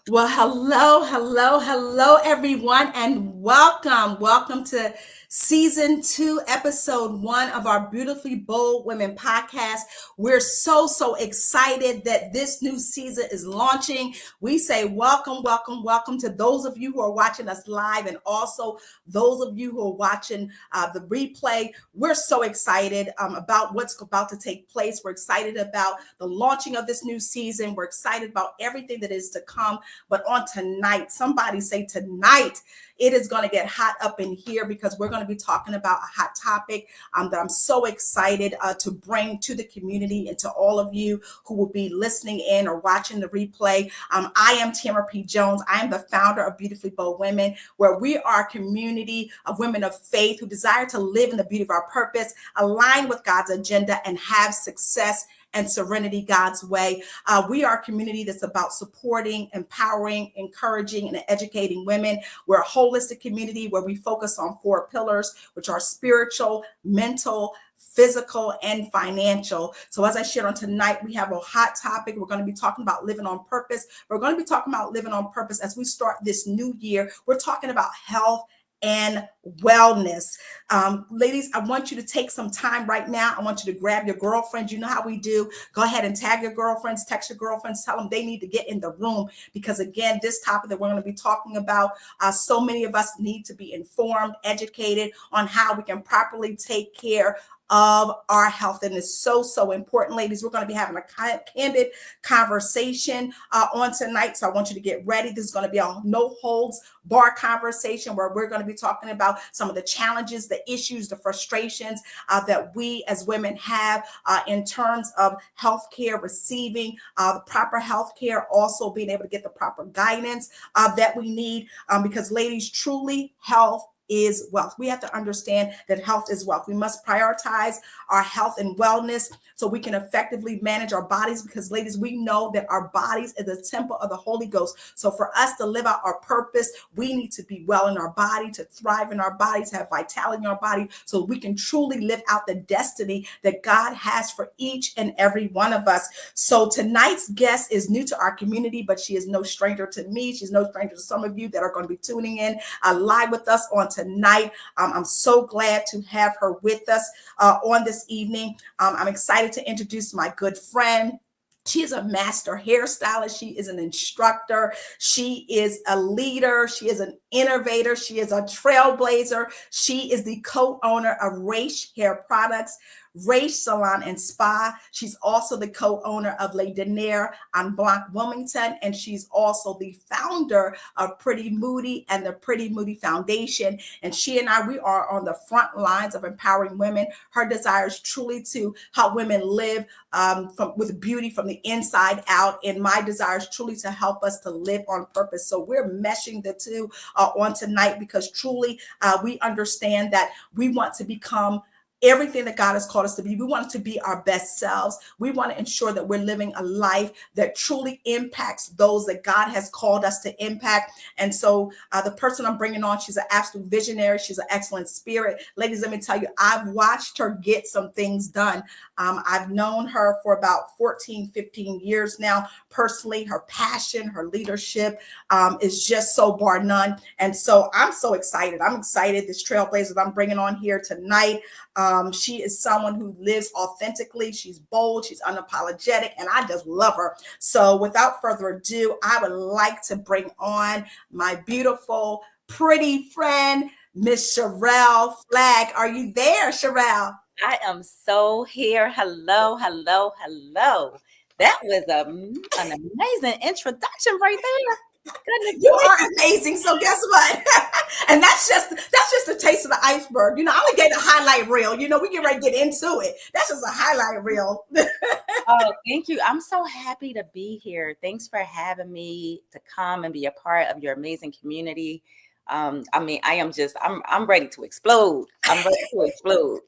Well, hello, everyone, and welcome to season 2, episode 1 of our Beautifully Bold Women podcast. We're so excited that this new season is launching. We say welcome to those of you who are watching us live, and also those of you who are watching the replay. We're so excited about what's about to take place. We're excited about the launching of this new season. We're excited about everything that is to come. But on tonight, somebody say tonight, it is going to get hot up in here because we're going to be talking about a hot topic that I'm so excited to bring to the community and to all of you who will be listening in or watching the replay. I am Tamara P. Jones. I am the founder of Beautifully Bold Women, where we are a community of women of faith who desire to live in the beauty of our purpose, align with God's agenda, and have success and serenity God's way. We are a community that's about supporting, empowering, encouraging, and educating women. We're a holistic community where we focus on 4 pillars, which are spiritual, mental, physical, and financial. So as I shared on tonight, we have a hot topic. We're going to be talking about living on purpose. We're going to be talking about living on purpose as we start this new year. We're talking about health and wellness. Ladies, I want you to take some time right now. I want you to grab your girlfriends. You know how we do. Go ahead and tag your girlfriends, text your girlfriends, tell them they need to get in the room, because again, this topic that we're going to be talking about, so many of us need to be informed, educated on how we can properly take care of our health. And it's so important, ladies. We're going to be having a candid conversation on tonight. So I want you to get ready. This is going to be a no holds bar conversation where we're going to be talking about some of the challenges, the issues, the frustrations that we as women have in terms of healthcare, receiving the proper healthcare, also being able to get the proper guidance that we need, because ladies, truly health is wealth. We have to understand that health is wealth. We must prioritize our health and wellness so we can effectively manage our bodies, because ladies, we know that our bodies is the temple of the Holy Ghost. So for us to live out our purpose, we need to be well in our body, to thrive in our bodies, have vitality in our body, so we can truly live out the destiny that God has for each and every one of us. So tonight's guest is new to our community, but she is no stranger to me. She's no stranger to some of you that are going to be tuning in live with us on tonight. I'm so glad to have her with us on this evening. I'm excited to introduce my good friend. She is a master hairstylist. She is an instructor. She is a leader. She is an innovator. She is a trailblazer. She is the co-owner of Raish Hair Products, Raish Salon and Spa. She's also the co-owner of Les Deniers on Blanc Wilmington, and she's also the founder of Pretty Moody and the Pretty Moody Foundation. And she and I, we are on the front lines of empowering women. Her desire is truly to help women live with beauty from the inside out, and my desire is truly to help us to live on purpose. So we're meshing the two on tonight, because truly we understand that we want to become everything that God has called us to be. We want to be our best selves. We want to ensure that we're living a life that truly impacts those that God has called us to impact. And so the person I'm bringing on, she's an absolute visionary. She's an excellent spirit. Ladies, let me tell you, I've watched her get some things done. I've known her for about 14, 15 years now. Personally, her passion, her leadership is just so bar none. And so I'm so excited. I'm excited. This trailblazer that I'm bringing on here tonight. She is someone who lives authentically. She's bold. She's unapologetic. And I just love her. So without further ado, I would like to bring on my beautiful, pretty friend, Miss Sherell Flagg. Are you there, Sherell? I am so here. Hello, hello, hello. That was an amazing introduction right there. Goodness You are amazing. So guess what? And that's just a taste of the iceberg. You know, I only gave the highlight reel. You know, we get ready to get into it. That's just a highlight reel. Oh, thank you. I'm so happy to be here. Thanks for having me to come and be a part of your amazing community. I mean, I'm ready to explode. I'm ready to explode.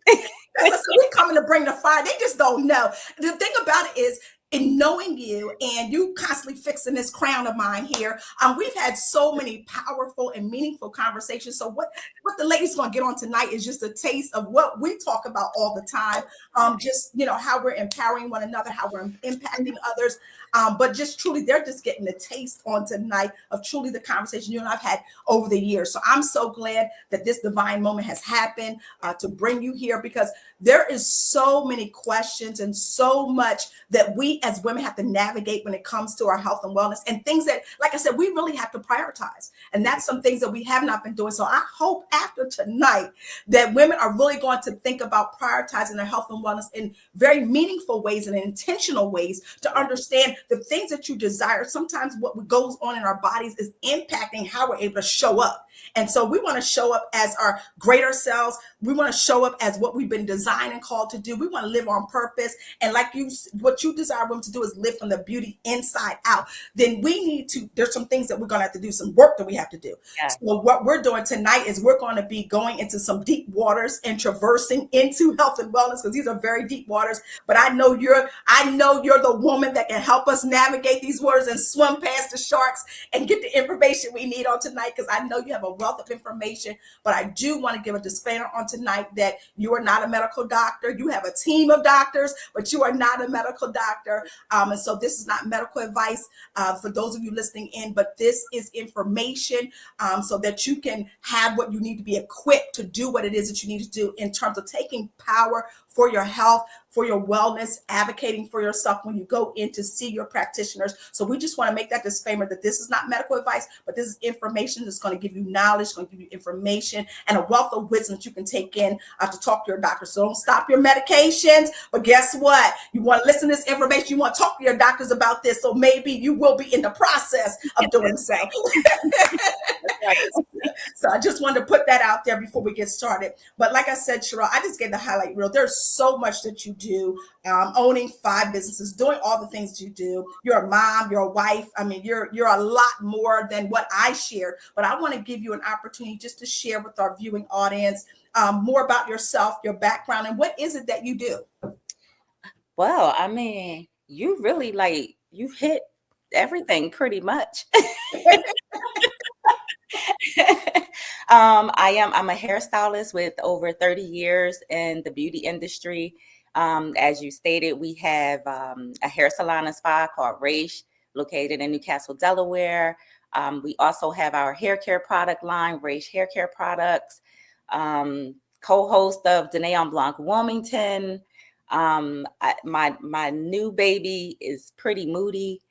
So we're coming to bring the fire. They just don't know. The thing about it is, in knowing you and you constantly fixing this crown of mine here, we've had so many powerful and meaningful conversations. So what the ladies going to get on tonight is just a taste of what we talk about all the time. Just, you know, how we're empowering one another, how we're impacting others. But just truly, they're just getting a taste on tonight of truly the conversation you and I've had over the years. So I'm so glad that this divine moment has happened to bring you here, because there is so many questions and so much that we as women have to navigate when it comes to our health and wellness, and things that, like I said, we really have to prioritize. And that's some things that we have not been doing. So I hope after tonight that women are really going to think about prioritizing their health and wellness in very meaningful ways and intentional ways to understand the things that you desire. Sometimes what goes on in our bodies is impacting how we're able to show up. And so we want to show up as our greater selves. We want to show up as what we've been designed and called to do. We want to live on purpose. And like what you desire women to do is live from the beauty inside out. Then there's some things that we're going to have to do, some work that we have to do. Yeah. So what we're doing tonight is we're going to be going into some deep waters and traversing into health and wellness, because these are very deep waters. But I know you're the woman that can help us navigate these waters and swim past the sharks and get the information we need on tonight, because I know you have a wealth of information. But I do want to give a disclaimer on tonight that you are not a medical doctor. You have a team of doctors, but you are not a medical doctor. And so this is not medical advice for those of you listening in, but this is information so that you can have what you need to be equipped to do what it is that you need to do in terms of taking power for your health, for your wellness, advocating for yourself when you go in to see your practitioners. So we just want to make that disclaimer that this is not medical advice, but this is information that's going to give you knowledge, going to give you information and a wealth of wisdom that you can take in to talk to your doctor. So don't stop your medications. But guess what? You want to listen to this information. You want to talk to your doctors about this. So maybe you will be in the process of doing so. So I just wanted to put that out there before we get started. But like I said, Sherell, I just gave the highlight reel. There's so much that you do, owning 5 businesses, doing all the things that you do. You're a mom, you're a wife. I mean, you're a lot more than what I shared. But I want to give you an opportunity just to share with our viewing audience more about yourself, your background, and what is it that you do? Well, I mean, you really you hit everything pretty much. I'm a hairstylist with over 30 years in the beauty industry. As you stated, we have a hair salon and spa called Raish, located in Newcastle, Delaware. We also have our hair care product line, Raish Hair Care Products. Co-host of Danae en Blanc Wilmington. My new baby is Pretty Moody.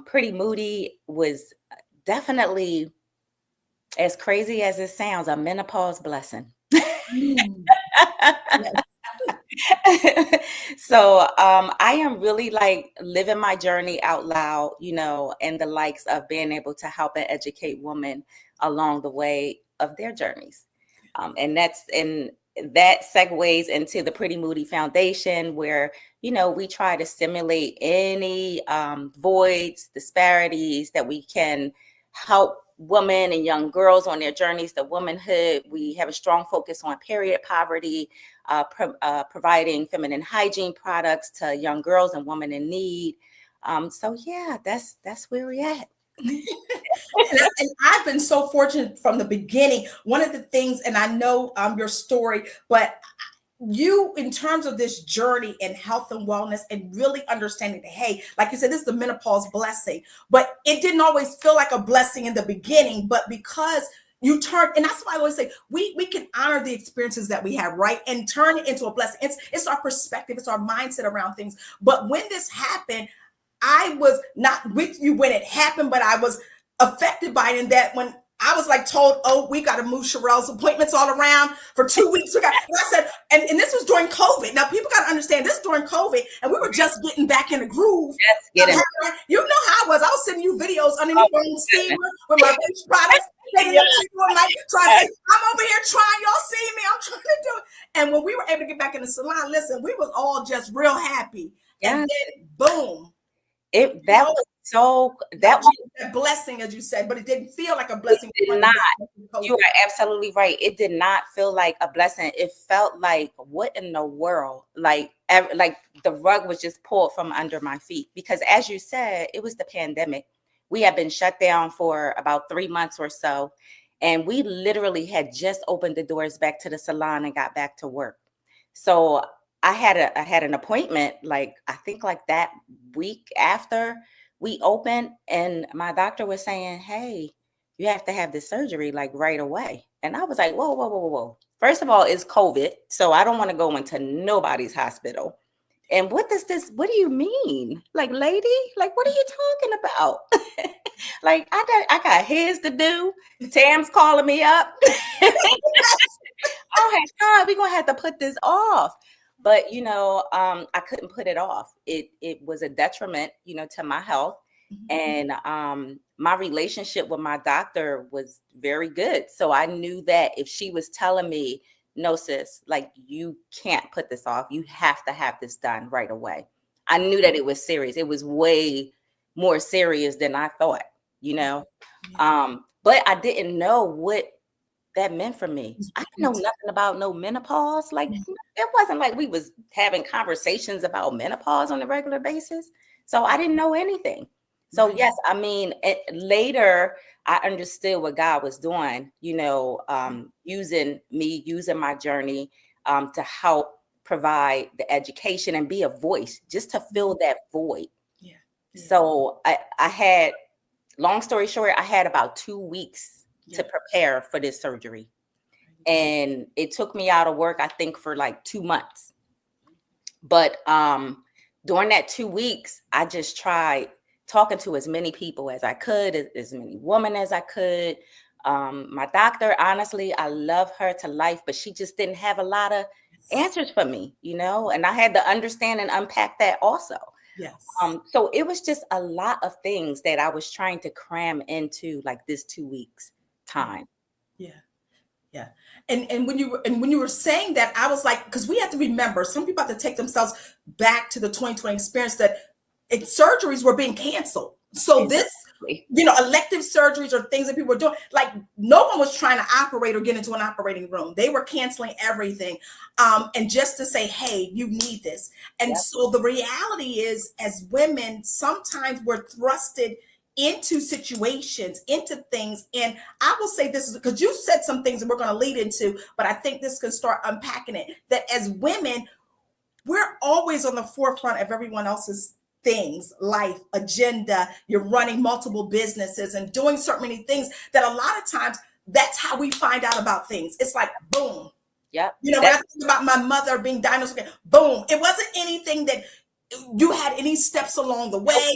Pretty Moody was definitely, as crazy as it sounds, a menopause blessing. So I am really living my journey out loud, and the likes of being able to help and educate women along the way of their journeys. And that segues into the Pretty Moody Foundation, where, we try to stimulate any voids, disparities that we can help women and young girls on their journeys to womanhood. We have a strong focus on period poverty, providing feminine hygiene products to young girls and women in need. So yeah, that's where we're at. And I've been so fortunate from the beginning. One of the things, and I know your story, but you, in terms of this journey in health and wellness and really understanding that, hey, like you said, this is the menopause blessing, but it didn't always feel like a blessing in the beginning, but because you turn, and that's why I always say we can honor the experiences that we have, right, and turn it into a blessing. It's our perspective, it's our mindset around things. But when this happened, I was not with you when it happened, but I was affected by it in that when I was like told, oh, we got to move Sherell's appointments all around for 2 weeks. And I said, and this was during COVID. Now people got to understand this during COVID, and we were just getting back in the groove. You know how I was. I was sending you videos underneath my steamer with my face products. Trying to say, I'm over here trying. Y'all see me? I'm trying to do it. And when we were able to get back in the salon, listen, we was all just real happy. And then boom. That was a blessing, as you said, but it didn't feel like a blessing. It did not. You are absolutely right. It did not feel like a blessing. It felt like, what in the world? Like the rug was just pulled from under my feet. Because as you said, it was the pandemic. We had been shut down for about 3 months or so. And we literally had just opened the doors back to the salon and got back to work. So I had an appointment, like, I think like that week after we opened, and my doctor was saying, hey, you have to have this surgery like right away. And I was like, whoa. First of all, it's COVID. So I don't want to go into nobody's hospital. And what do you mean? Like, lady, like, what are you talking about? Like, I got his to do. Tam's calling me up. Oh, hey, we're going to have to put this off. But, I couldn't put it off. It was a detriment, to my health. Mm-hmm. And my relationship with my doctor was very good. So I knew that if she was telling me, no, sis, like, you can't put this off. You have to have this done right away. I knew that it was serious. It was way more serious than I thought, Yeah. But I didn't know what that meant for me. I didn't know nothing about no menopause. Like, it wasn't like we was having conversations about menopause on a regular basis. So I didn't know anything. So yes, I mean, later I understood what God was doing, using my journey to help provide the education and be a voice, just to fill that void. Yeah. So I had, long story short, I had about 2 weeks to prepare for this surgery. And it took me out of work, I think, for like 2 months. But during that 2 weeks, I just tried talking to as many people as I could, as many women as I could. My doctor, honestly, I love her to life, but she just didn't have a lot of answers for me, and I had to understand and unpack that also. Yes. So it was just a lot of things that I was trying to cram into like this 2 weeks time. Yeah. And when you were saying that, I was like, because we have to remember, some people have to take themselves back to the 2020 experience, that surgeries were being canceled. So exactly. This, elective surgeries or things that people were doing, like, no one was trying to operate or get into an operating room. They were canceling everything. And just to say, hey, you need this. And so the reality is, as women, sometimes we're thrusted into situations, into things. And I will say this, is because you said some things that we're going to lead into, but I think this can start unpacking it, that as women, we're always on the forefront of everyone else's things, life, agenda. You're running multiple businesses and doing so many things that a lot of times that's how we find out about things. It's like, boom. Yeah. When I think about my mother being diagnosed, boom. It wasn't anything that you had any steps along the way.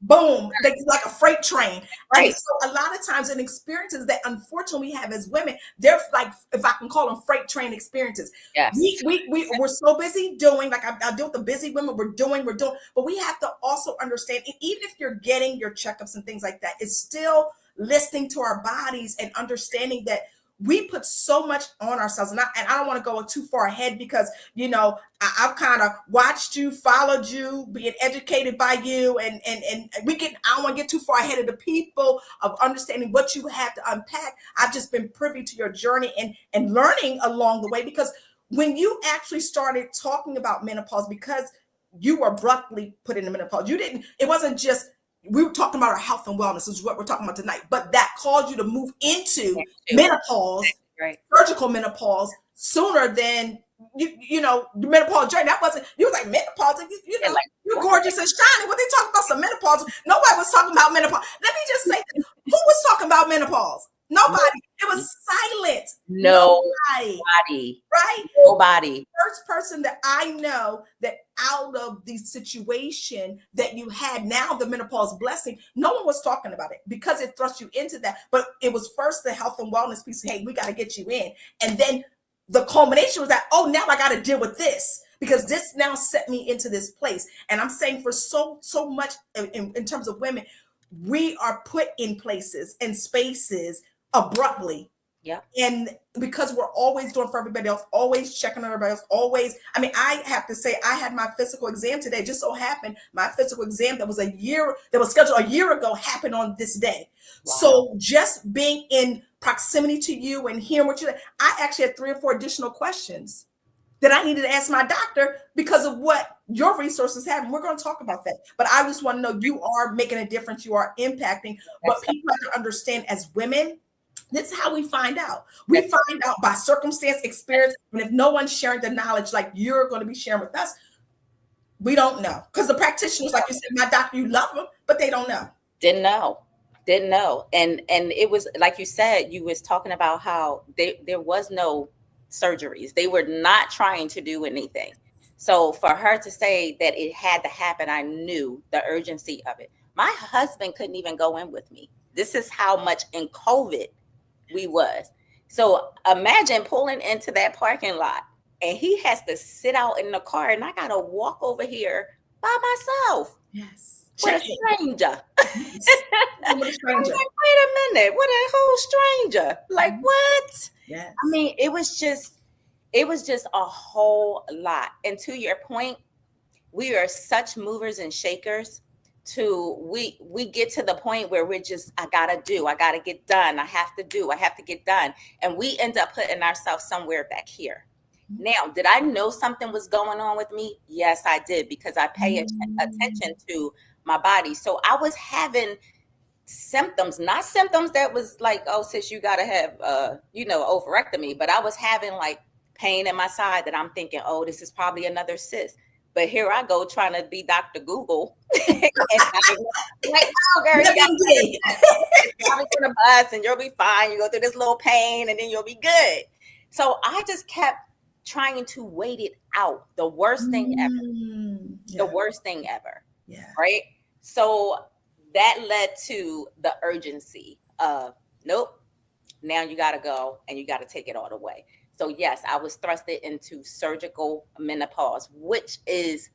Boom, like a freight train. Right. And so a lot of times in experiences that unfortunately we have as women, they're like, if I can call them freight train experiences. Yes. We're so busy doing, like I deal with the busy women, we're doing, but we have to also understand, even if you're getting your checkups and things like that, it's still listening to our bodies and understanding that we put so much on ourselves, and I don't want to go too far ahead because, you know, I've kind of watched you, followed you, being educated by you, and I don't want to get too far ahead of the people of understanding what you have to unpack. I've just been privy to your journey and learning along the way, because when you actually started talking about menopause, because you were abruptly put in the menopause, it wasn't just, we were talking about our health and wellness, is what we're talking about tonight, but that caused you to move into menopause, right, surgical menopause, sooner than you know, the menopause journey. That wasn't, you was like menopause, you know, like, you're gorgeous and shiny. What they talking about some menopause? Nobody was talking about menopause. Let me just say this. Who was talking about menopause? Nobody. It was silent. Nobody. Right? Nobody. First person that I know that out of the situation that you had, now the menopause blessing, no one was talking about it because it thrust you into that. But it was first the health and wellness piece. Hey, we got to get you in. And then the culmination was that, oh, now I got to deal with this, because this now set me into this place. And I'm saying for so much in terms of women, we are put in places and spaces abruptly. Yeah. And because we're always doing for everybody else, always checking on everybody else, always. I mean, I have to say, I had my physical exam today. Just so happened, my physical exam that was scheduled a year ago happened on this day. Wow. So just being in proximity to you and hearing what I actually had 3 or 4 additional questions that I needed to ask my doctor because of what your resources have. And we're going to talk about that. But I just want to know, you are making a difference. You are impacting. But people have to understand, as women, this is how we find out. We find out by circumstance, experience. And if no one's sharing the knowledge like you're going to be sharing with us, we don't know. Because the practitioners, like you said, my doctor, you love them, but they don't know. Didn't know. And it was, like you said, you was talking about how there was no surgeries. They were not trying to do anything. So for her to say that it had to happen, I knew the urgency of it. My husband couldn't even go in with me. This is how much in COVID we was. So imagine pulling into that parking lot and he has to sit out in the car and I got to walk over here by myself. Yes. What a stranger. Yes. What a stranger. Like, wait a minute. What a whole stranger. Like, what? Yes. I mean, it was just a whole lot. And to your point, we are such movers and shakers we get to the point where we're just, I gotta get done. I have to get done. And we end up putting ourselves somewhere back here. Now, did I know something was going on with me? Yes, I did, because I pay attention to my body. So I was having symptoms, not symptoms that was like, oh, sis, you gotta have ovarectomy, but I was having like pain in my side that I'm thinking, oh, this is probably another cyst. But here I go trying to be Dr. Google. And I'm like, oh, girl, you got to the bus and you'll be fine. You go through this little pain and then you'll be good. So I just kept trying to wait it out. The worst thing ever. Yeah. The worst thing ever. Yeah. Right? So that led to the urgency of, nope, now you got to go and you got to take it all the way. So yes, I was thrusted into surgical menopause, which is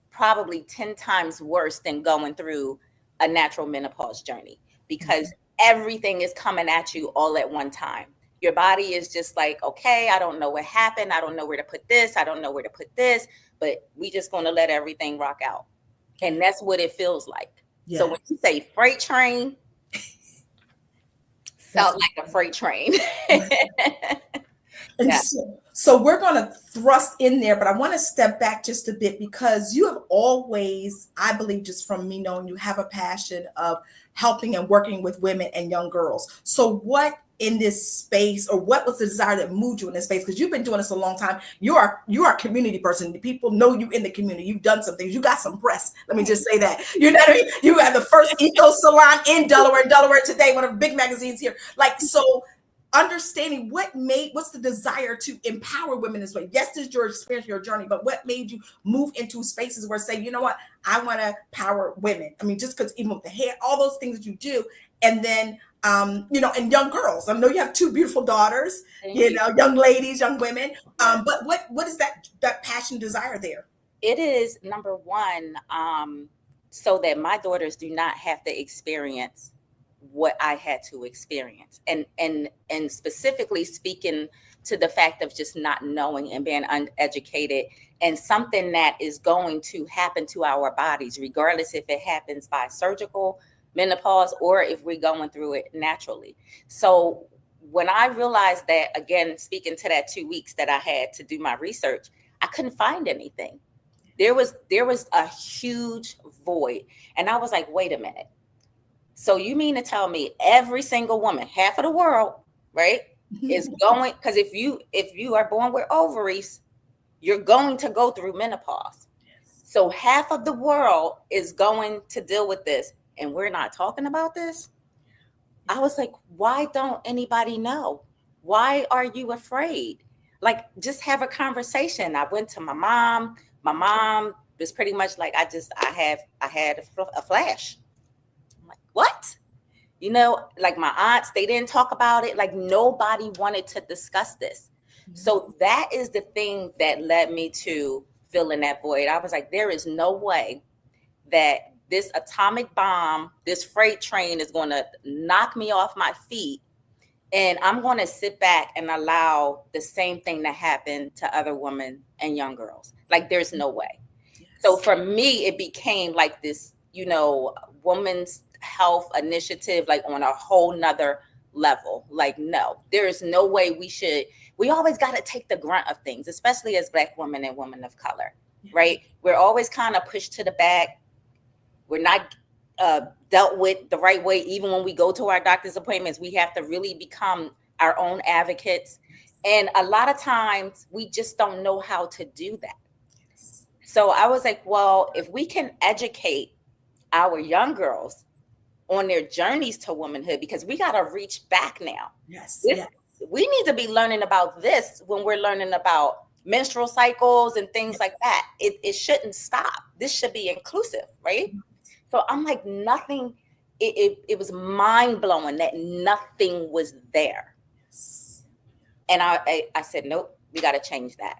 probably 10 times worse than going through a natural menopause journey, because everything is coming at you all at one time. Your body is just like, okay, I don't know what happened. I don't know where to put this. I don't know where to put this, but we just going to let everything rock out. And that's what it feels like. Yeah. So when you say freight train, felt like a freight train. And yeah. So we're going to thrust in there, but I want to step back just a bit, because you have always, I believe, just from me knowing you, have a passion of helping and working with women and young girls. So what in this space, or what was the desire that moved you in this space? Because you've been doing this a long time. You are a community person. People know you in the community. You've done some things. You got some press. Let me just say that. You know what I mean? You have the first eco salon in Delaware today, one of the big magazines here. Like, so understanding what's the desire to empower women this way. Yes, this is your experience, your journey, but what made you move into spaces where say, you know what, I want to power women? I mean, just because even with the hair, all those things that you do, and then and young girls. I know you have 2 beautiful daughters, young ladies, young women. But what is that passion, desire there? It is, number one, so that my daughters do not have to experience what I had to experience, and specifically speaking to the fact of just not knowing and being uneducated, and something that is going to happen to our bodies, regardless if it happens by surgical menopause or if we're going through it naturally. So when I realized that, again, speaking to that 2 weeks that I had to do my research, I couldn't find anything. There was a huge void. And I was like, wait a minute. So you mean to tell me every single woman, half of the world, right, is going, because if you are born with ovaries, you're going to go through menopause. So half of the world is going to deal with this, and we're not talking about this? I was like, why don't anybody know? Why are you afraid? Like, just have a conversation. I went to my mom. My mom was pretty much like, I had a flash. I'm like, what? You know, like my aunts, they didn't talk about it. Like, nobody wanted to discuss this. So that is the thing that led me to filling that void. I was like, there is no way that this atomic bomb, this freight train is going to knock me off my feet, and I'm going to sit back and allow the same thing to happen to other women and young girls. Like, there's no way. Yes. So for me, it became like this, women's health initiative, like on a whole nother level. Like, no, there is no way we always got to take the grunt of things, especially as Black women and women of color, right? We're always kind of pushed to the back. We're not dealt with the right way. Even when we go to our doctor's appointments, we have to really become our own advocates. And a lot of times we just don't know how to do that. So I was like, well, if we can educate our young girls on their journeys to womanhood, because we got to reach back now. Yes. We need to be learning about this when we're learning about menstrual cycles and things like that. It shouldn't stop. This should be inclusive, right? So I'm like, nothing, it was mind blowing that nothing was there. Yes. And I said, nope, we got to change that.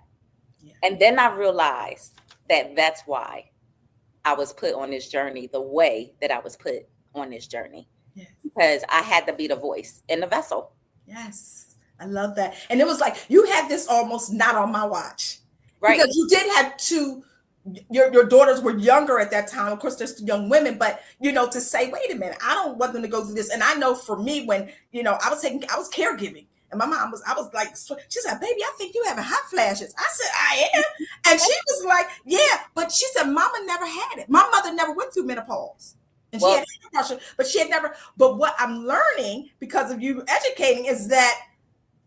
Yeah. And then I realized that that's why I was put on this journey the way that I was put on this journey. Yes. Because I had to be the voice in the vessel. Yes, I love that. And it was like, you had this almost not on my watch. Right. Because you did have to. Your daughters were younger at that time. Of course, there's young women, but to say, wait a minute, I don't want them to go through this. And I know for me, when I was caregiving, and my mom I was like, she said, baby, I think you having hot flashes. I said, I am. And she was like, yeah, but she said, mama never had it. My mother never went through menopause. And she had partial, but she had never. But what I'm learning because of you educating is that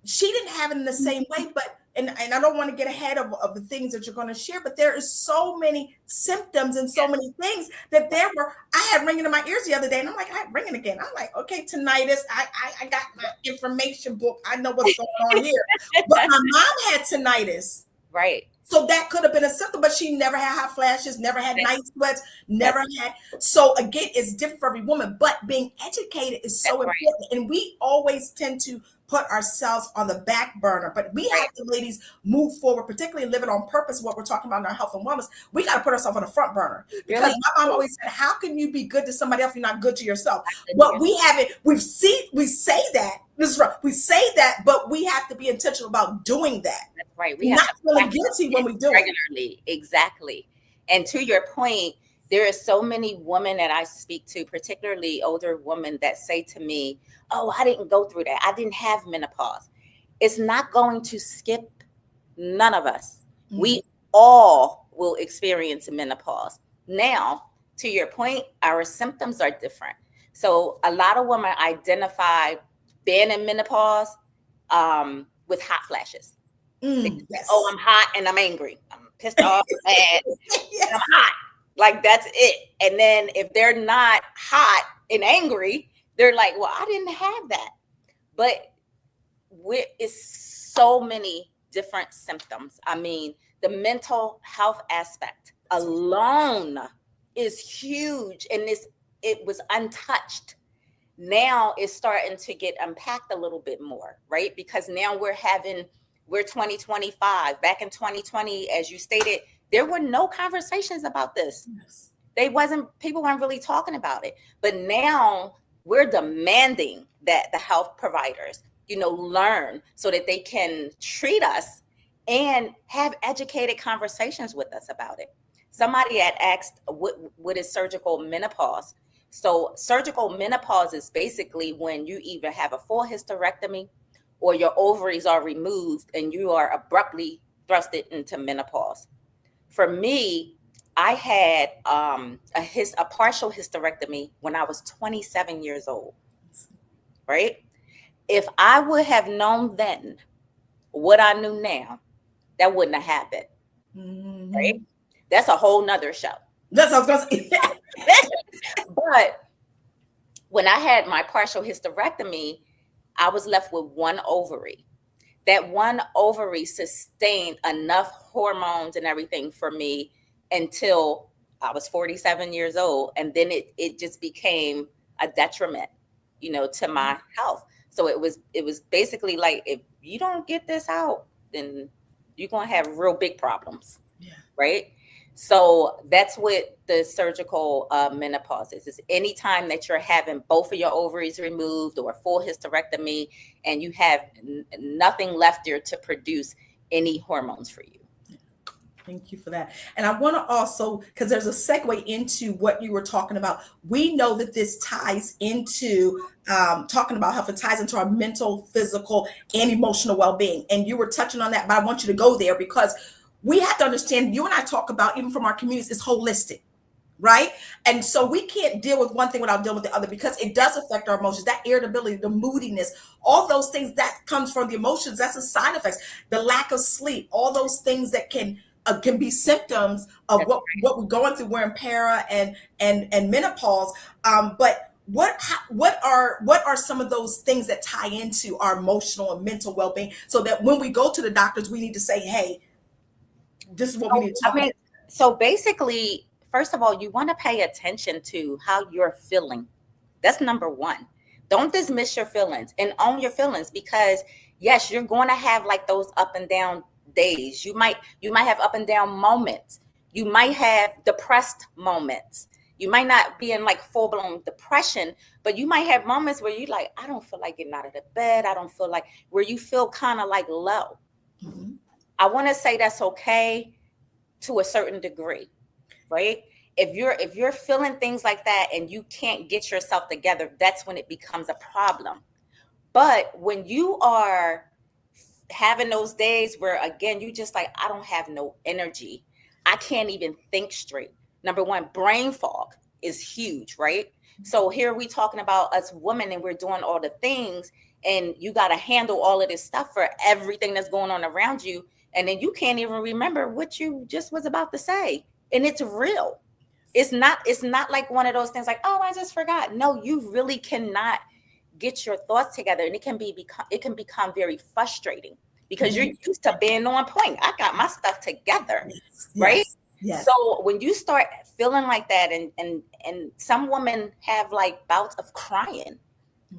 she didn't have it in the same way, but. And I don't want to get ahead of the things that you're going to share, but there is so many symptoms and so many things that I had ringing in my ears the other day, and I'm like, I had ringing again. I'm like, okay, tinnitus. I got my information book. I know what's going on here. But my mom had tinnitus. Right. So that could have been a symptom, but she never had hot flashes, never had night sweats, never had. So again, it's different for every woman, but being educated is so important. And we always tend to put ourselves on the back burner, but we have to, ladies, move forward, particularly living on purpose. What we're talking about in our health and wellness, we got to put ourselves on the front burner, because my mom always said, how can you be good to somebody else if you're not good to yourself? But we haven't, we say that, this is right. We say that, but we have to be intentional about doing that. That's right. We not feeling guilty when we do regularly. It. Exactly. And to your point, there are so many women that I speak to, particularly older women, that say to me, oh, I didn't go through that. I didn't have menopause. It's not going to skip none of us. Mm-hmm. We all will experience menopause. Now, to your point, our symptoms are different. So a lot of women identify being in menopause with hot flashes. Yes. Oh, I'm hot and I'm angry. I'm pissed off and I'm hot. Like, that's it. And then if they're not hot and angry, they're like, well, I didn't have that. But it's so many different symptoms. I mean, the mental health aspect alone is huge, and it was untouched. Now it's starting to get unpacked a little bit more, right? Because now we're 2025. Back in 2020, as you stated, there were no conversations about this. Yes. People weren't really talking about it. But now we're demanding that the health providers, learn so that they can treat us and have educated conversations with us about it. Somebody had asked, what is surgical menopause? So surgical menopause is basically when you either have a full hysterectomy or your ovaries are removed and you are abruptly thrusted into menopause. For me, I had a partial hysterectomy when I was 27 years old, right? If I would have known then what I knew now, that wouldn't have happened, right? That's a whole nother show. That's what I was going to say. But when I had my partial hysterectomy, I was left with one ovary. That one ovary sustained enough hormones and everything for me until I was 47 years old. And then it just became a detriment, to my health. So it was basically like, if you don't get this out, then you're going to have real big problems. Yeah. Right. So that's what the surgical menopause is. It's any time that you're having both of your ovaries removed or a full hysterectomy and you have nothing left there to produce any hormones for you. Thank you for that. And I want to also, because there's a segue into what you were talking about. We know that this ties into talking about health. It ties into our mental, physical, and emotional well-being. And you were touching on that, but I want you to go there because we have to understand, you and I talk about, even from our communities, it's holistic, right? And so we can't deal with one thing without dealing with the other because it does affect our emotions, that irritability, the moodiness, all those things that comes from the emotions. That's a side effects, the lack of sleep, all those things that can be symptoms of what we're going through. We're in para and menopause. But what are some of those things that tie into our emotional and mental well-being, so that when we go to the doctors, we need to say, hey, this is what we need to talk about. So basically, first of all, you want to pay attention to how you're feeling. That's number one. Don't dismiss your feelings and own your feelings, because yes, you're going to have like those up and down days. You might have up and down moments. You might have depressed moments. You might not be in like full blown depression, but you might have moments where you like, I don't feel like getting out of the bed. I don't feel like, where you feel kind of like low. Mm-hmm. I want to say that's okay to a certain degree, right? If you're feeling things like that and you can't get yourself together, that's when it becomes a problem. But when you are having those days where, again, you just like, I don't have no energy, I can't even think straight. Number one, brain fog is huge, right? So here we talking about us women and we're doing all the things, and you got to handle all of this stuff for everything that's going on around you. And then you can't even remember what you just was about to say. And it's real. It's not like one of those things like, oh, I just forgot. No, you really cannot get your thoughts together. And it can become very frustrating because you're used to being on point. I got my stuff together, right? Yes. So when you start feeling like that, and some women have like bouts of crying,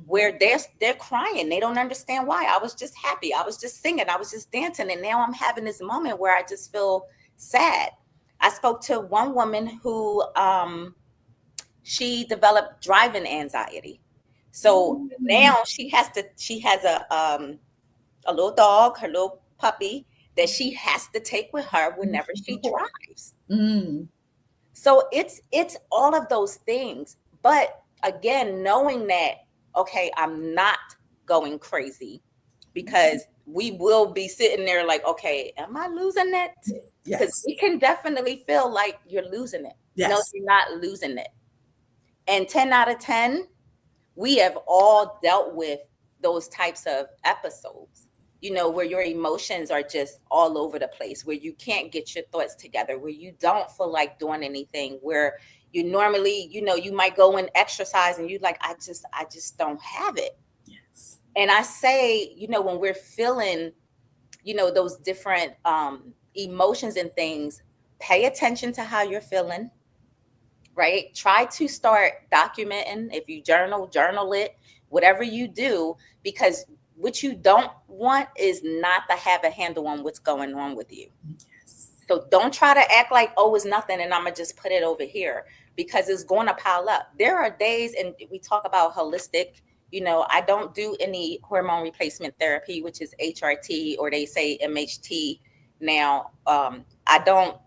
where they're crying, they don't understand why. I was just happy, I was just singing, I was just dancing, and now I'm having this moment where I just feel sad. I spoke to one woman who she developed driving anxiety. So now she has a little dog, her little puppy, that she has to take with her whenever she drives. So it's all of those things. But again, knowing that, okay, I'm not going crazy, because we will be sitting there like, okay, am I losing it? Because we can definitely feel like you're losing it. Yes. No, you're not losing it. And 10 out of 10, we have all dealt with those types of episodes, where your emotions are just all over the place, where you can't get your thoughts together, where you don't feel like doing anything, where you normally, you might go and exercise and you like, I just don't have it. Yes. And I say, when we're feeling, those different emotions and things, pay attention to how you're feeling, right? Try to start documenting. If you journal it, whatever you do, because what you don't want is not to have a handle on what's going on with you. Yes. So don't try to act like, oh, it's nothing and I'm going to just put it over here. because it's going to pile up. There are days, and we talk about holistic, I don't do any hormone replacement therapy, which is HRT, or they say MHT now. I don't,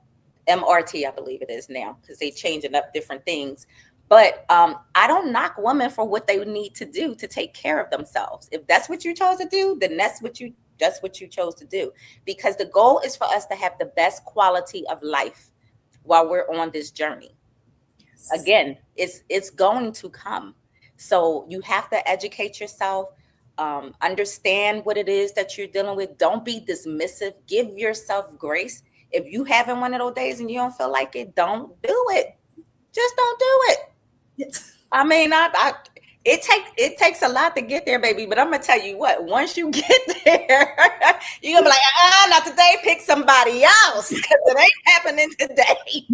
MRT, I believe it is now, because they're changing up different things. But I don't knock women for what they need to do to take care of themselves. If that's what you chose to do, then that's what you chose to do. Because the goal is for us to have the best quality of life while we're on this journey. Yes. Again, it's going to come. So you have to educate yourself, understand what it is that you're dealing with. Don't be dismissive. Give yourself grace. If you having one of those days and you don't feel like it, don't do it. Just don't do it. I mean, it takes a lot to get there, baby. But I'm gonna tell you what, once you get there, you're gonna be like, not today, pick somebody else, because it ain't happening today.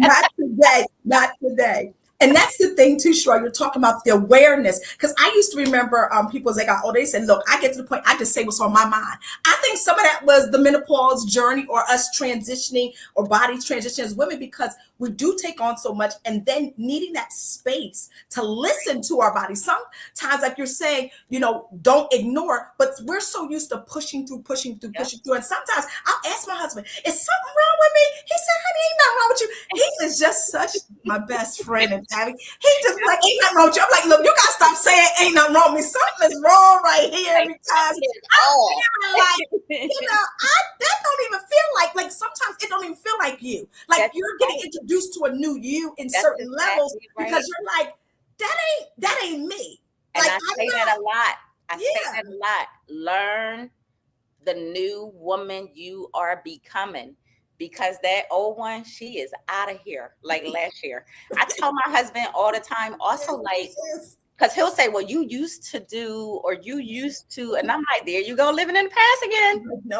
Not today. And that's the thing too, Sherell, you're talking about the awareness. Because I used to remember people as they got older, they said, look, I get to the point, I just say what's on my mind. I think some of that was the menopause journey, or us transitioning, or bodies transitioning as women, because we do take on so much, and then needing that space to listen to our bodies. Sometimes, like you're saying, don't ignore, but we're so used to pushing through. And sometimes I'll ask my husband, is something wrong with me? He said, honey, ain't nothing wrong with you. He is just such my best friend. And he just like, ain't nothing wrong with you. I'm like, look, you gotta stop saying ain't nothing wrong with me. Something is wrong right here, because I'm feeling like, that don't even feel like sometimes it don't even feel like you. Like that's you're getting introduced to a new you in certain levels, because you're like, that ain't me. And like, I say that a lot. I say that a lot. Learn the new woman you are becoming, because that old one, she is out of here. Like last year, I tell my husband all the time also, like, because he'll say, well, you used to do, or you used to, and I'm like, there you go, living in the past again. No.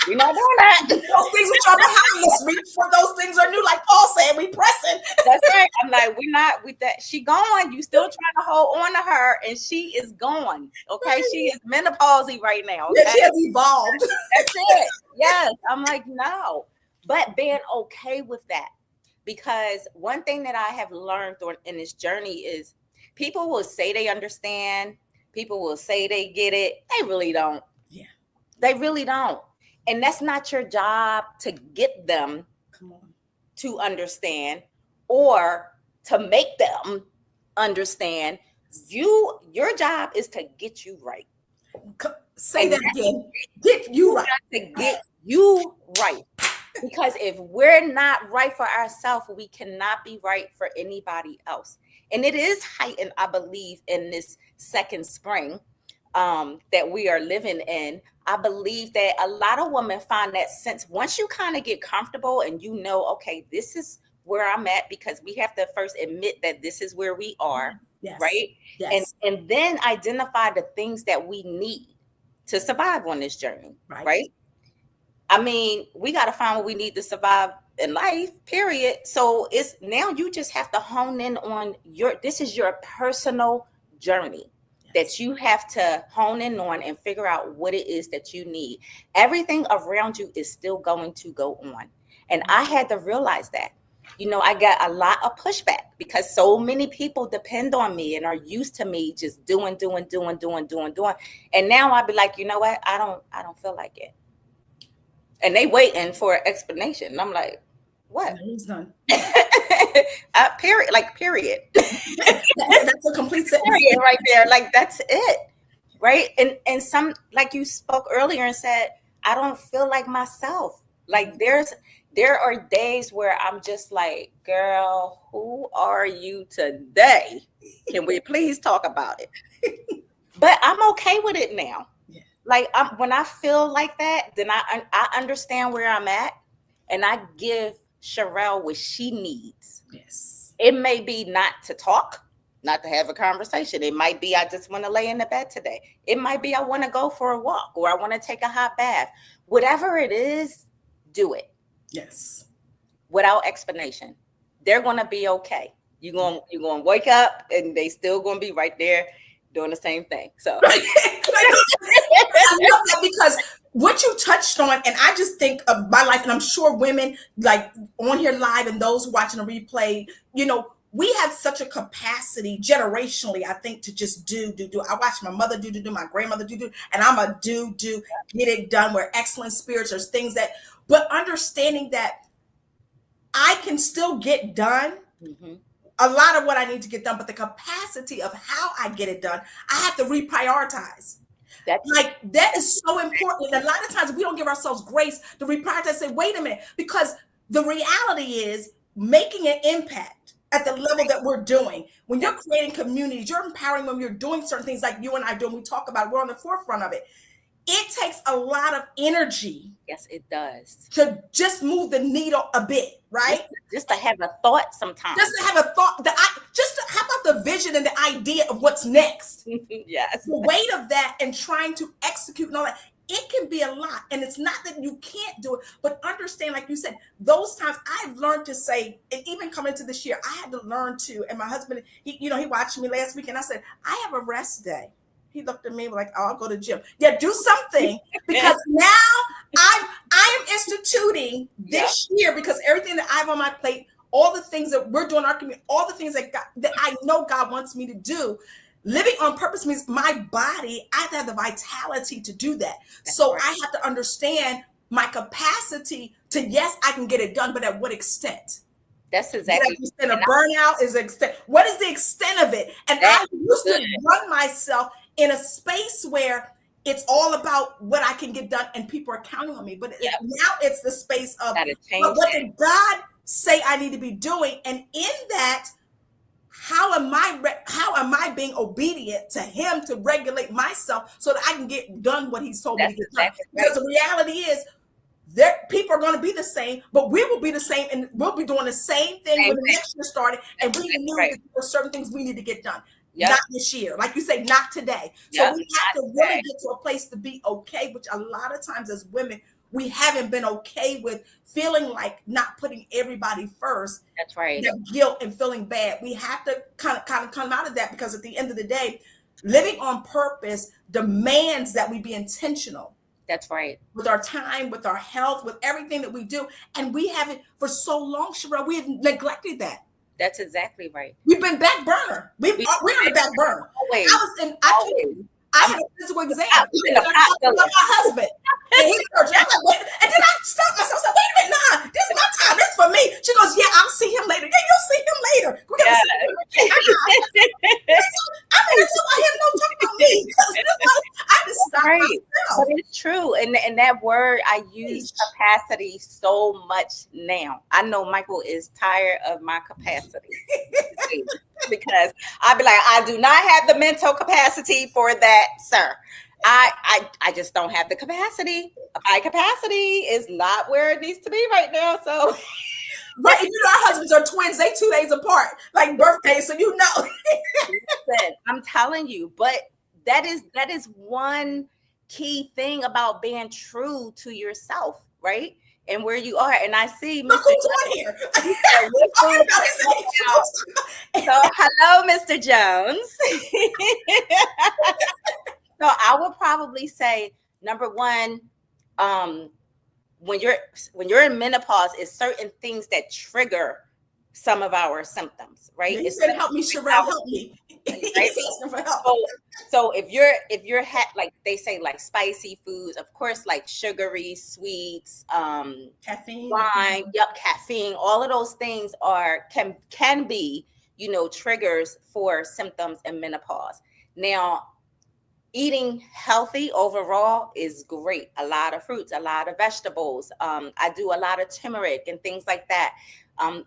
We're not doing that. Those things which are behind us, reach for those things are new, like Paul said, we pressing. That's right. I'm like, we're not with that. She gone. You still trying to hold on to her, and she is gone. Okay, she is menopausy right now. Okay? Yeah, she has evolved. That's it. Yes. I'm like, no. But being okay with that, because one thing that I have learned in this journey is, people will say they understand. People will say they get it. They really don't. Yeah. They really don't. And that's not your job to get them to understand, or to make them understand. Your job is to get you right. Say that again. Get you right. To get you right. Because if we're not right for ourselves, we cannot be right for anybody else. And it is heightened, I believe, in this second spring that we are living in. I believe that a lot of women find that sense once you kind of get comfortable and okay, this is where I'm at, because we have to first admit that this is where we are, right? Yes. And then identify the things that we need to survive on this journey, right? I mean, we got to find what we need to survive in life, period. So it's now you just have to hone in on this is your personal journey that you have to hone in on and figure out what it is that you need. Everything around you is still going to go on. And I had to realize that. I got a lot of pushback because so many people depend on me and are used to me just doing. And now I'd be like, you know what? I don't feel like it. And they waiting for an explanation. And I'm like, what? He's done. Period. Like, period. That's a complete sentence. Period right there. Like, that's it. Right. And some, like you spoke earlier and said, I don't feel like myself. Like there are days where I'm just like, girl, who are you today? Can we please talk about it? But I'm okay with it now. Yeah. Like when I feel like that, then I understand where I'm at, and I give Sherell what she needs. Yes. It may be not to talk, not to have a conversation. It might be I just want to lay in the bed today. It might be I want to go for a walk, or I want to take a hot bath. Whatever it is, do it. Yes. Without explanation. They're going to be okay. You're going to wake up and they still going to be right there doing the same thing. So I love that, because what you touched touched on, and I just think of my life, and I'm sure women like on here live and those watching the replay, we have such a capacity generationally, I think, to just do. I watched my mother do, my grandmother do, and I'm a do, get it done. We're excellent spirits. There's things but understanding that I can still get done a lot of what I need to get done, but the capacity of how I get it done, I have to reprioritize. That is so important. And a lot of times we don't give ourselves grace to reprioritize, say, wait a minute, because the reality is making an impact at the level that we're doing. When you're creating communities, you're empowering them, you're doing certain things like you and I do, and we talk about it, we're on the forefront of it. It takes a lot of energy. Yes, it does. To just move the needle a bit, right? Just to have a thought sometimes. Just to have a thought. How about the vision and the idea of what's next? Yes. The weight of that and trying to execute and all that. It can be a lot. And it's not that you can't do it, but understand, like you said, those times I've learned to say, and even coming into this year, I had to learn to, and my husband, he watched me last week and I said, I have a rest day. He looked at me like, oh, I'll go to the gym. Yeah, do something, because now I am instituting this year, because everything that I have on my plate, all the things that we're doing in our community, all the things that I know God wants me to do. Living on purpose means my body, I have to have the vitality to do that. So I have to understand my capacity to, yes, I can get it done, but at what extent? That's exactly. A burnout is extent. What is the extent of it? And I used to run myself in a space where it's all about what I can get done and people are counting on me. But now it's the space of what did God say I need to be doing? And in that, how am I being obedient to him to regulate myself so that I can get done what he's told me to get done? Because the reality is, people are going to be the same, but we will be the same, and we'll be doing the same thing when the next year started. And we knew that there were certain things we need to get done. Not this year. Like you say, not today. So we have to really get to a place to be okay, which a lot of times as women, we haven't been okay with feeling like not putting everybody first. That's right. That guilt and feeling bad. We have to kind of come out of that, because at the end of the day, living on purpose demands that we be intentional. That's right. With our time, with our health, with everything that we do. And we haven't, for so long, Sherell, we have neglected that. That's exactly right. We've been back burner. We're on the back burner. Always. I had a physical exam. I talked about my husband. And he heard you. I'm like, wait. And then I stopped myself. I said, wait a minute, nah, this is my time. This is for me. She goes, yeah, I'll see him later. Yeah, you'll see him later. We're gonna see him later. I'm gonna talk about him, don't talk about me. I just stopped myself. But it's true. And that word, I use capacity so much now. I know Michael is tired of my capacity. Because I'd be like, I do not have the mental capacity for that, sir. I just don't have the capacity. My capacity is not where it needs to be right now. So right, our husbands are twins. They 2 days apart, like birthdays. So Listen, I'm telling you, but that is one key thing about being true to yourself, right? And where you are. And I see Mr. Jones here. So hello, Mr. Jones. So I would probably say, number one, when you're in menopause, it's certain things that trigger some of our symptoms, right? You said, help me, Sherell, help me. Right? So if you're like they say, like spicy foods, of course, like sugary sweets, caffeine, wine, caffeine, all of those things can be, triggers for symptoms in menopause. Now, eating healthy overall is great. A lot of fruits, a lot of vegetables. I do a lot of turmeric and things like that.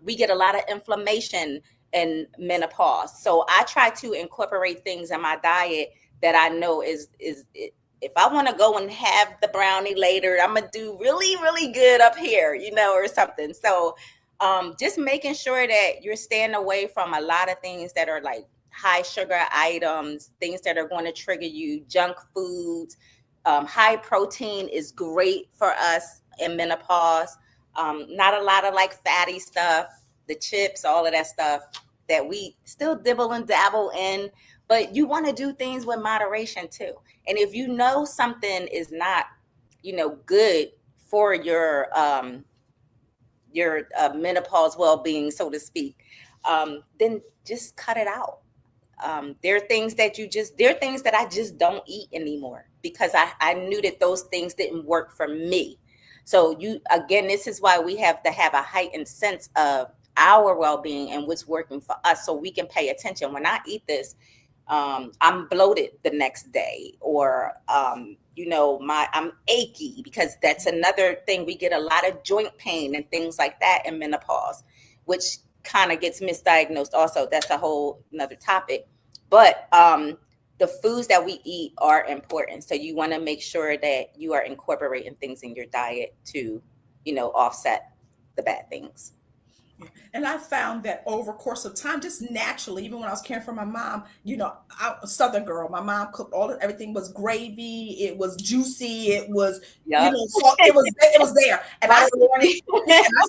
We get a lot of inflammation in menopause. So I try to incorporate things in my diet that I know is if I want to go and have the brownie later, I'm going to do really, really good up here, or something. So just making sure that you're staying away from a lot of things that are like high sugar items, things that are going to trigger you, junk foods. High protein is great for us in menopause. Not a lot of like fatty stuff, the chips, all of that stuff that we still dibble and dabble in, but you want to do things with moderation too. And if you know something is not, good for your menopause well-being, so to speak, then just cut it out. There are things that I just don't eat anymore because I knew that those things didn't work for me. So this is why we have to have a heightened sense of our well-being and what's working for us so we can pay attention. When I eat this, I'm bloated the next day, or I'm achy, because that's another thing. We get a lot of joint pain and things like that in menopause, which kind of gets misdiagnosed also. That's a whole another topic. But the foods that we eat are important. So you want to make sure that you are incorporating things in your diet to, offset the bad things. And I found that over course of time, just naturally, even when I was caring for my mom, I'm a Southern girl. My mom cooked everything was gravy. It was juicy. It was, Yep. salt. It was there. And I Right.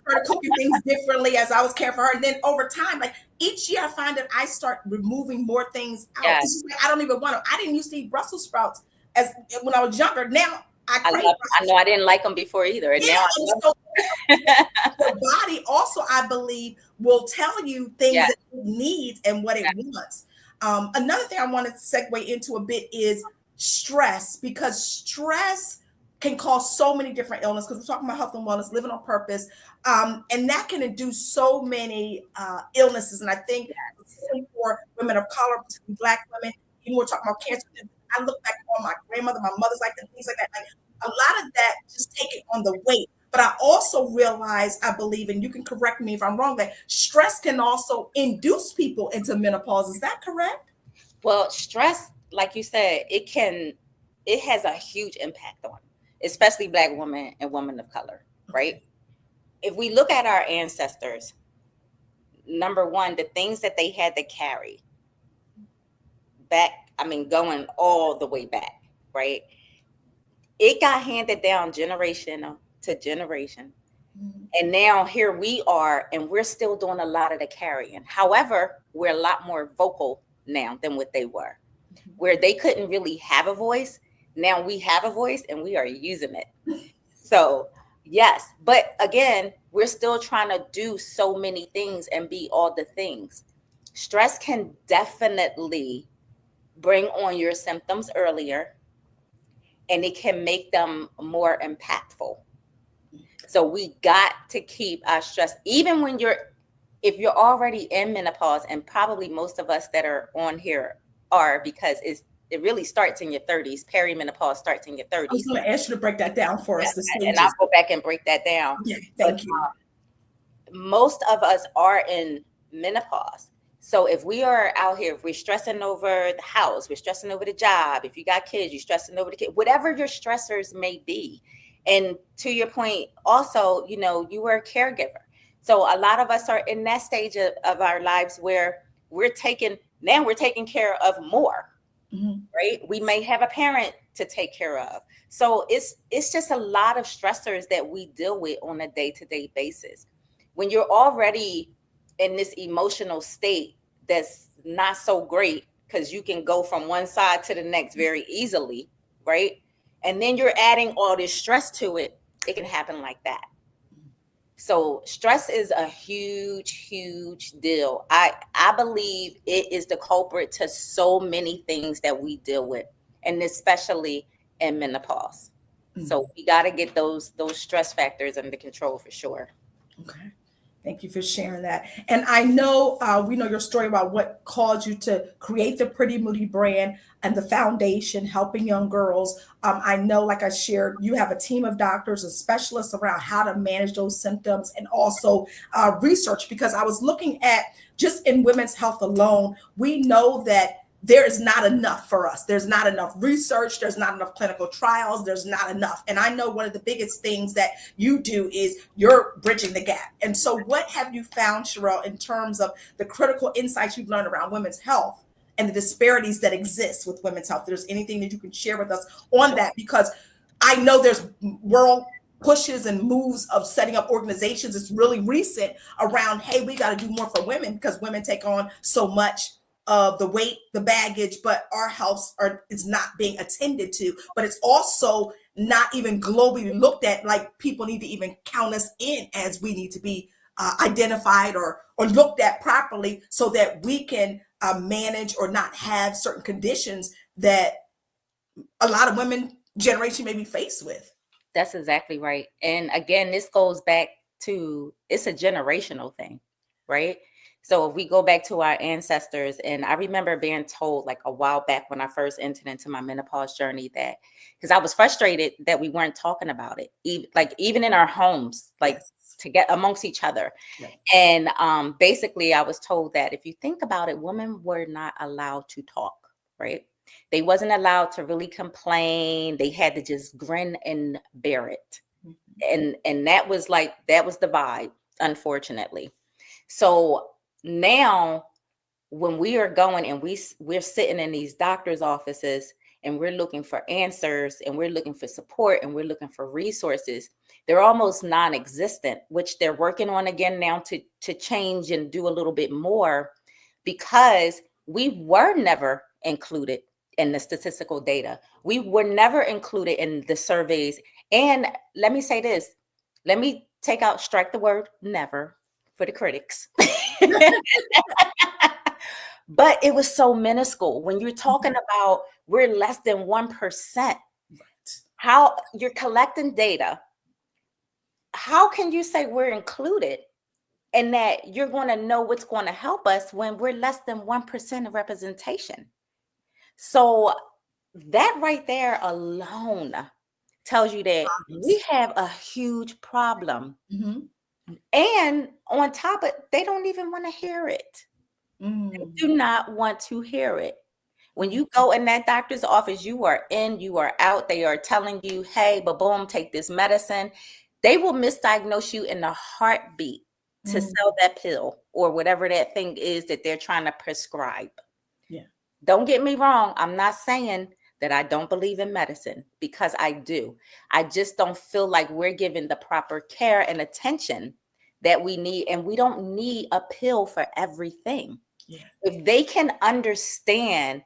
started cooking things differently as I was caring for her. And then over time, like each year I find that I start removing more things out. Yes. It's just like, I don't even want to. I didn't used to eat Brussels sprouts when I was younger. Now I know I didn't like them before either. And now your body also, I believe, will tell you things that it needs and what it wants. Another thing I want to segue into a bit is stress, because stress can cause so many different illnesses, because we're talking about health and wellness, living on purpose, and that can induce so many illnesses. And I think for women of color, particularly Black women, even we're talking about cancer, I look back on my grandmother, my mother's life, and things like that. Like a lot of that, just take it on the weight. But I also realize, I believe, and you can correct me if I'm wrong, that stress can also induce people into menopause. Is that correct? Well, stress, like you said, it has a huge impact on, especially Black women and women of color, right? If we look at our ancestors, number one, the things that they had to carry back, going all the way back, right? It got handed down generation to generation. Mm-hmm. And now here we are, and we're still doing a lot of the carrying. However, we're a lot more vocal now than what they were. Mm-hmm. Where they couldn't really have a voice, now we have a voice and we are using it. So yes, but again, we're still trying to do so many things and be all the things. Stress can definitely bring on your symptoms earlier, and it can make them more impactful. So we got to keep our stress, even when if you're already in menopause, and probably most of us that are on here are, because it really starts in your 30s. Perimenopause starts in your 30s. I was going to ask you to break that down for us. And I'll go back and break that down. Okay, thank you. Most of us are in menopause. So if we are out here, if we're stressing over the house, we're stressing over the job, if you got kids, you're stressing over the kid, whatever your stressors may be. And to your point, also, you were a caregiver. So a lot of us are in that stage of our lives where we're taking care of more, mm-hmm. right? We may have a parent to take care of. So it's just a lot of stressors that we deal with on a day-to-day basis. When you're already in this emotional state that's not so great, because you can go from one side to the next very easily, right? And then you're adding all this stress to it, it can happen like that. So stress is a huge, huge deal. I believe it is the culprit to so many things that we deal with, and especially in menopause. Mm-hmm. So we got to get those stress factors under control for sure. Okay. Thank you for sharing that. And I know we know your story about what caused you to create the Pretty Moody brand and the foundation helping young girls. I know, like I shared, you have a team of doctors and specialists around how to manage those symptoms, and also research, because I was looking at just in women's health alone, we know that there is not enough for us. There's not enough research. There's not enough clinical trials. There's not enough. And I know one of the biggest things that you do is you're bridging the gap. And so what have you found, Sherell, in terms of the critical insights you've learned around women's health and the disparities that exist with women's health? If there's anything that you can share with us on that, because I know there's world pushes and moves of setting up organizations. It's really recent around, hey, we got to do more for women because women take on so much of the weight, the baggage, but our health is not being attended to. But it's also not even globally looked at like people need to even count us in as we need to be identified or looked at properly so that we can manage or not have certain conditions that a lot of women generation may be faced with. That's exactly right. And again, this goes back to, it's a generational thing, right? So if we go back to our ancestors, and I remember being told like a while back when I first entered into my menopause journey that, because I was frustrated that we weren't talking about it, even in our homes, like Yes. to get amongst each other. Right. And basically I was told that if you think about it, women were not allowed to talk, right? They wasn't allowed to really complain. They had to just grin and bear it. And that was the vibe, unfortunately. So now when we are going and we're sitting in these doctors' offices and we're looking for answers and we're looking for support and we're looking for resources, they're almost non-existent, which they're working on again now to change and do a little bit more, because we were never included in the statistical data. We were never included in the surveys. And let me say this, strike the word never for the critics. But it was so minuscule. When you're talking about we're less than 1%, how you're collecting data, how can you say we're included and that you're going to know what's going to help us when we're less than 1% of representation? So that right there alone tells you that we have a huge problem. And on top of it, they don't even want to hear it. They do not want to hear it. When you go in that doctor's office, you are in, you are out. They are telling you, hey, boom, take this medicine. They will misdiagnose you in a heartbeat to sell that pill or whatever that thing is that they're trying to prescribe. Yeah. Don't get me wrong. I'm not saying that I don't believe in medicine, because I do. I just don't feel like we're given the proper care and attention that we need. And we don't need a pill for everything. Yeah. If they can understand,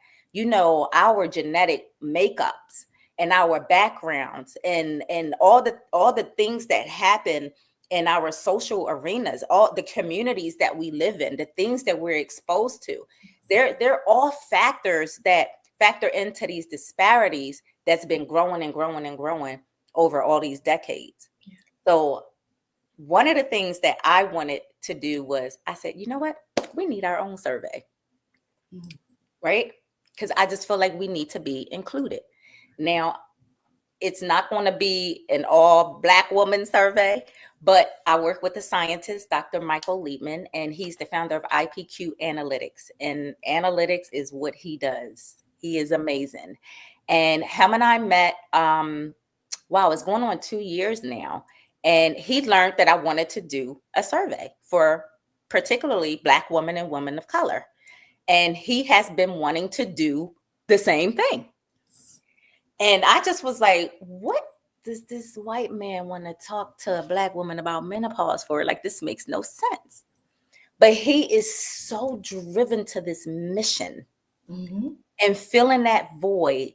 our genetic makeups and our backgrounds and all the things that happen in our social arenas, all the communities that we live in, the things that we're exposed to, they're all factors that factor into these disparities that's been growing and growing and growing over all these decades. Yeah. So one of the things that I wanted to do was, I said, you know what? We need our own survey, right? Because I just feel like we need to be included. Now, it's not going to be an all Black woman survey, but I work with a scientist, Dr. Michael Liebman, and he's the founder of IPQ Analytics. And analytics is what he does. He is amazing. And him and I met, it's going on 2 years now. And he learned that I wanted to do a survey for particularly Black women and women of color. And he has been wanting to do the same thing. And I just was like, what does this white man want to talk to a Black woman about menopause for? Like, this makes no sense. But he is so driven to this mission and filling that void.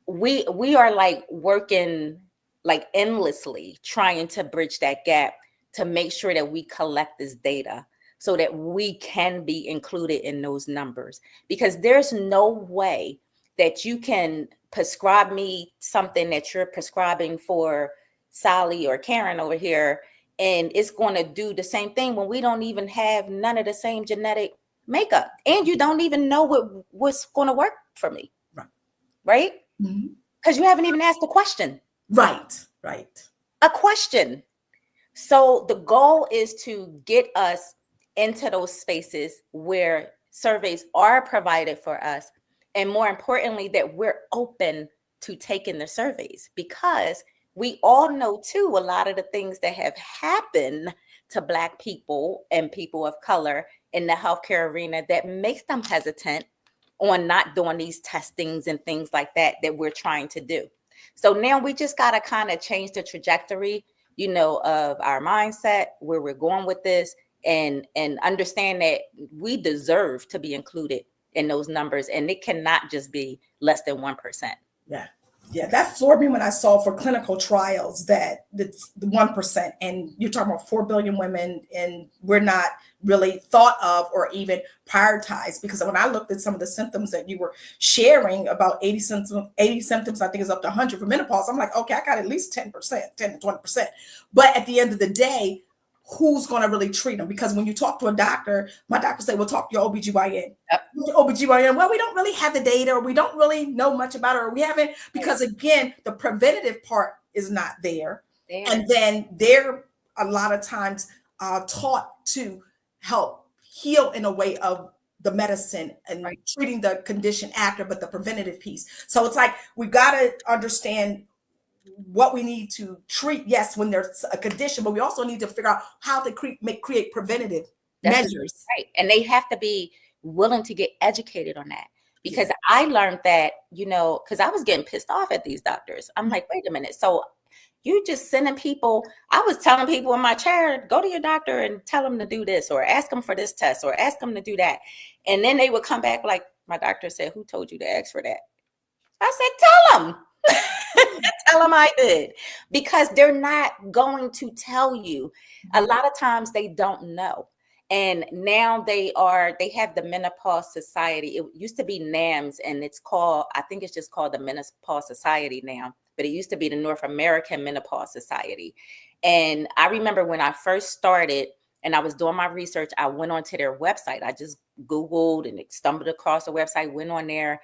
We are like working like endlessly trying to bridge that gap to make sure that we collect this data so that we can be included in those numbers. Because there's no way that you can prescribe me something that you're prescribing for Sally or Karen over here, and it's going to do the same thing when we don't even have none of the same genetic makeup, and you don't even know what's going to work for me, right? Because you haven't even asked a question. Right. A question. So the goal is to get us into those spaces where surveys are provided for us, and more importantly, that we're open to taking the surveys, because we all know too a lot of the things that have happened to Black people and people of color in the healthcare arena that makes them hesitant on not doing these testings and things like that we're trying to do. So now we just got to kind of change the trajectory, of our mindset, where we're going with this, and understand that we deserve to be included in those numbers, and it cannot just be less than 1%. Yeah. Yeah, that floored me when I saw for clinical trials that it's the 1%, and you're talking about 4 billion women, and we're not really thought of or even prioritized. Because when I looked at some of the symptoms that you were sharing, about 80 symptoms, I think is up to 100 for menopause. I'm like, okay, I got at least 10%, 10 to 20%. But at the end of the day, who's going to really treat them? Because when you talk to a doctor, my doctor say, well, talk to your OBGYN. Yep. OBGYN, well, we don't really have the data, or we don't really know much about it, or we haven't, because again, the preventative part is not there. And then they're a lot of times taught to help heal in a way of the medicine and treating the condition after, but the preventative piece. So it's like, we got to understand what we need to treat, yes, when there's a condition, but we also need to figure out how to create preventative measures. Right. And they have to be willing to get educated on that. Because I learned that, because I was getting pissed off at these doctors. I'm like, wait a minute. So you just sending people, I was telling people in my chair, go to your doctor and tell them to do this, or ask them for this test, or ask them to do that. And then they would come back like, my doctor said, who told you to ask for that? I said, tell them. Tell them I did. Because they're not going to tell you. A lot of times they don't know. And now they have the Menopause Society. It used to be NAMS, and I think it's just called the Menopause Society now, but it used to be the North American Menopause Society. And I remember when I first started and I was doing my research, I went onto their website. I just Googled and stumbled across the website, went on there,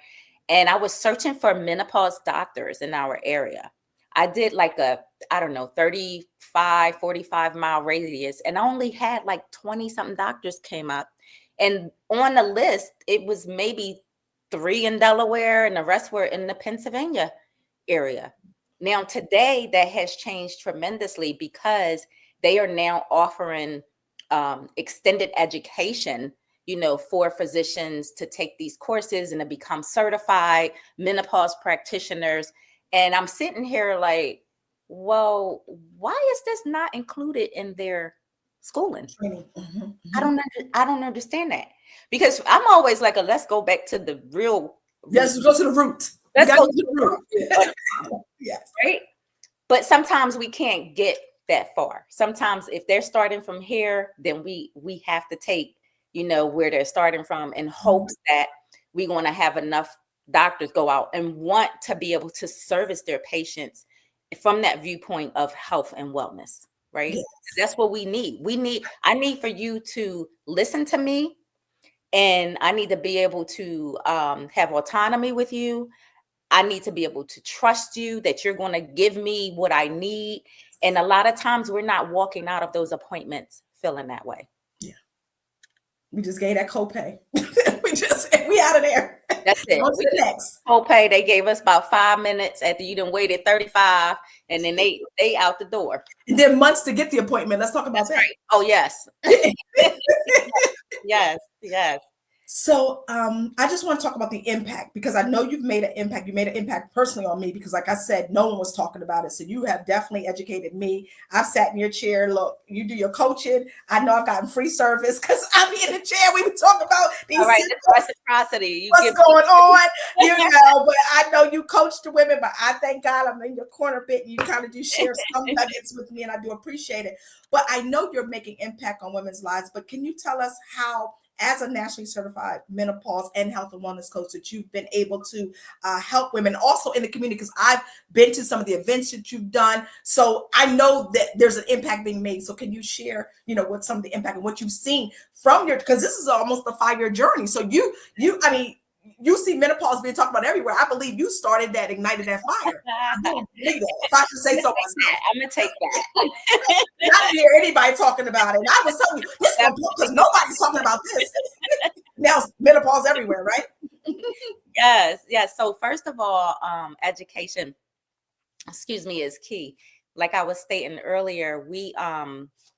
and I was searching for menopause doctors in our area. I did like 35, 45 mile radius, and I only had like 20 something doctors came up. And on the list, it was maybe 3 in Delaware and the rest were in the Pennsylvania area. Now, today that has changed tremendously because they are now offering extended education, for physicians to take these courses and to become certified menopause practitioners. And I'm sitting here like, well, why is this not included in their schooling? Mm-hmm. I don't understand that, because I'm always like, let's go back to the real. Yes, go to the root. Let's go to the root. Yes. Right. But sometimes we can't get that far. Sometimes if they're starting from here, then we have to take, where they're starting from, in hopes that we're going to have enough doctors go out and want to be able to service their patients from that viewpoint of health and wellness, right? Yes. That's what we need. I need for you to listen to me, and I need to be able to have autonomy with you. I need to be able to trust you that you're going to give me what I need. And a lot of times we're not walking out of those appointments feeling that way. Yeah. We just gave that copay. we out of there. That's it. On to the next. Copay, they gave us about 5 minutes after you done waited 35, and then they out the door. And then months to get the appointment. Let's talk about that. Right. Oh, yes. Yes. So I just want to talk about the impact, because I know you've made an impact. You made an impact personally on me, because like I said, no one was talking about it. So you have definitely educated me. I've sat in your chair. Look, you do your coaching. I know I've gotten free service because I'm in the chair. We were talking about these reciprocity. What's going on? But I know you coach the women, but I thank God I'm in your corner bit. You kind of do share some nuggets with me, and I do appreciate it. But I know you're making impact on women's lives. But can you tell us how, as a nationally certified menopause and health and wellness coach, that you've been able to help women also in the community? Because I've been to some of the events that you've done, so I know that there's an impact being made. So can you share, what some of the impact and what you've seen from because this is almost a 5-year journey. So you see menopause being talked about everywhere. I believe you started that, ignited that fire. I don't believe that. If I should say so myself. I'm going to take that. I didn't hear anybody talking about it. And I was telling you, this is because nobody's talking about this. Now it's menopause everywhere, right? Yes. So first of all, education, is key. Like I was stating earlier, we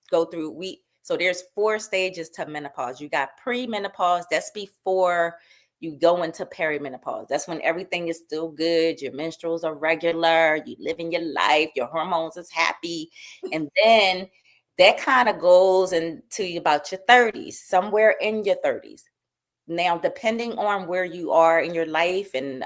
go through, so there's 4 stages to menopause. You got pre-menopause, that's before you go into perimenopause. That's when everything is still good. Your menstruals are regular. You living your life. Your hormones is happy. And then that kind of goes into about your 30s, somewhere in your 30s. Now, depending on where you are in your life and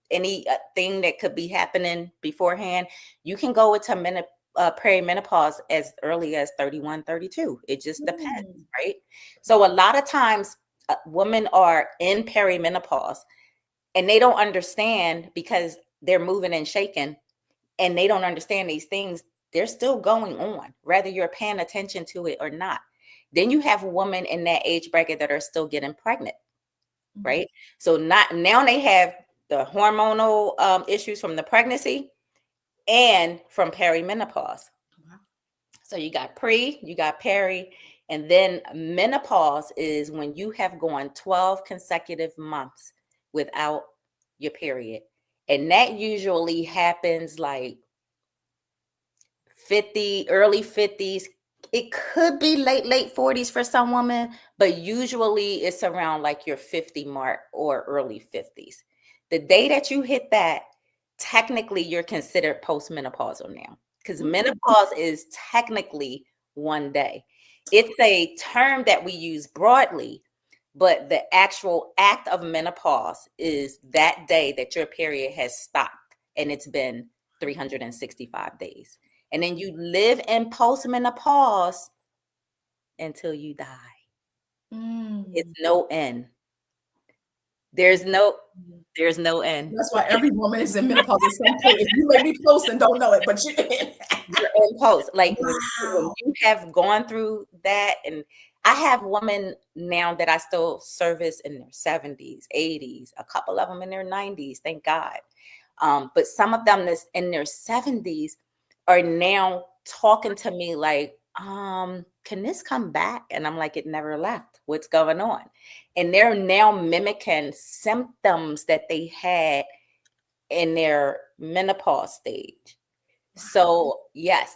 thing that could be happening beforehand, you can go into perimenopause as early as 31, 32. It just depends, right? So a lot of times women are in perimenopause and they don't understand because they're moving and shaking and they don't understand these things. They're still going on, whether you're paying attention to it or not. Then you have women in that age bracket that are still getting pregnant, right? So now they have the hormonal issues from the pregnancy and from perimenopause. So you got you got peri, and then menopause is when you have gone 12 consecutive months without your period. And that usually happens like 50, early 50s. It could be late 40s for some women, but usually it's around like your 50 mark or early 50s. The day that you hit that, technically you're considered postmenopausal now, because menopause is technically one day. It's a term that we use broadly, but the actual act of menopause is that day that your period has stopped and it's been 365 days. And then you live in postmenopause until you die. It's no end. There's no end. That's why every woman is in menopause at some point. If you may be close and don't know it, but you're in post. Like when you have gone through that, and I have women now that I still service in their 70s, 80s, a couple of them in their 90s, thank God. But some of them that's in their 70s are now talking to me like, can this come back? And I'm like, it never left. What's going on? And they're now mimicking symptoms that they had in their menopause stage. So yes,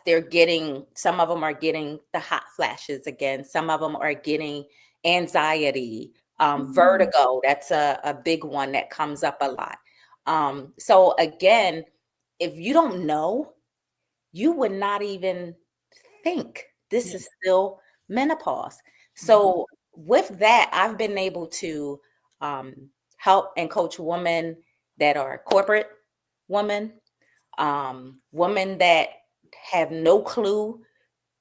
some of them are getting the hot flashes again. Some of them are getting anxiety, vertigo. That's a big one that comes up a lot. So again, if you don't know, you would not even think this is still menopause. So with that, I've been able to help and coach women that are corporate women, women that have no clue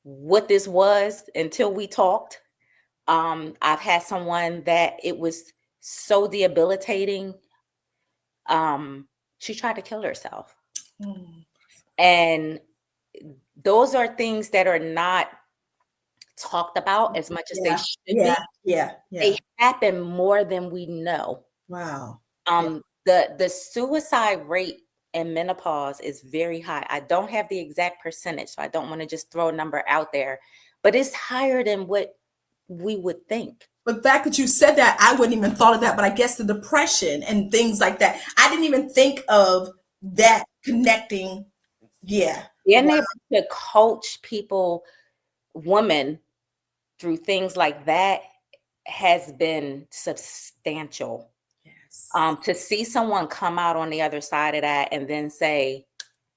what this was until we talked. I've had someone that it was so debilitating. She tried to kill herself. And those are things that are not talked about as much as they should be. They happen more than we know. Wow. The suicide rate in menopause is very high. I don't have the exact percentage, so I don't want to just throw a number out there, but it's higher than what we would think. But the fact that you said that, I wouldn't even thought of that, but I guess the depression and things like that, I didn't even think of that connecting. Yeah. Being able to coach people, women, through things like that has been substantial. Yes. To see someone come out on the other side of that and then say,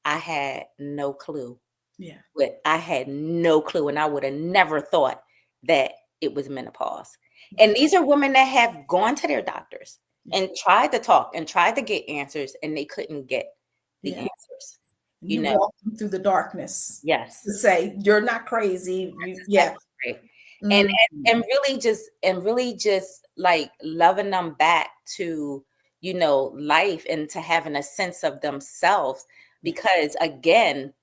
I had no clue. Yeah. But I had no clue, and I would have never thought that it was menopause. And these are women that have gone to their doctors and tried to talk and tried to get answers, and they couldn't get the answers. You know, walk them through the darkness. Yes. To say you're not crazy. Right. And really just like loving them back to, life and to having a sense of themselves, because again,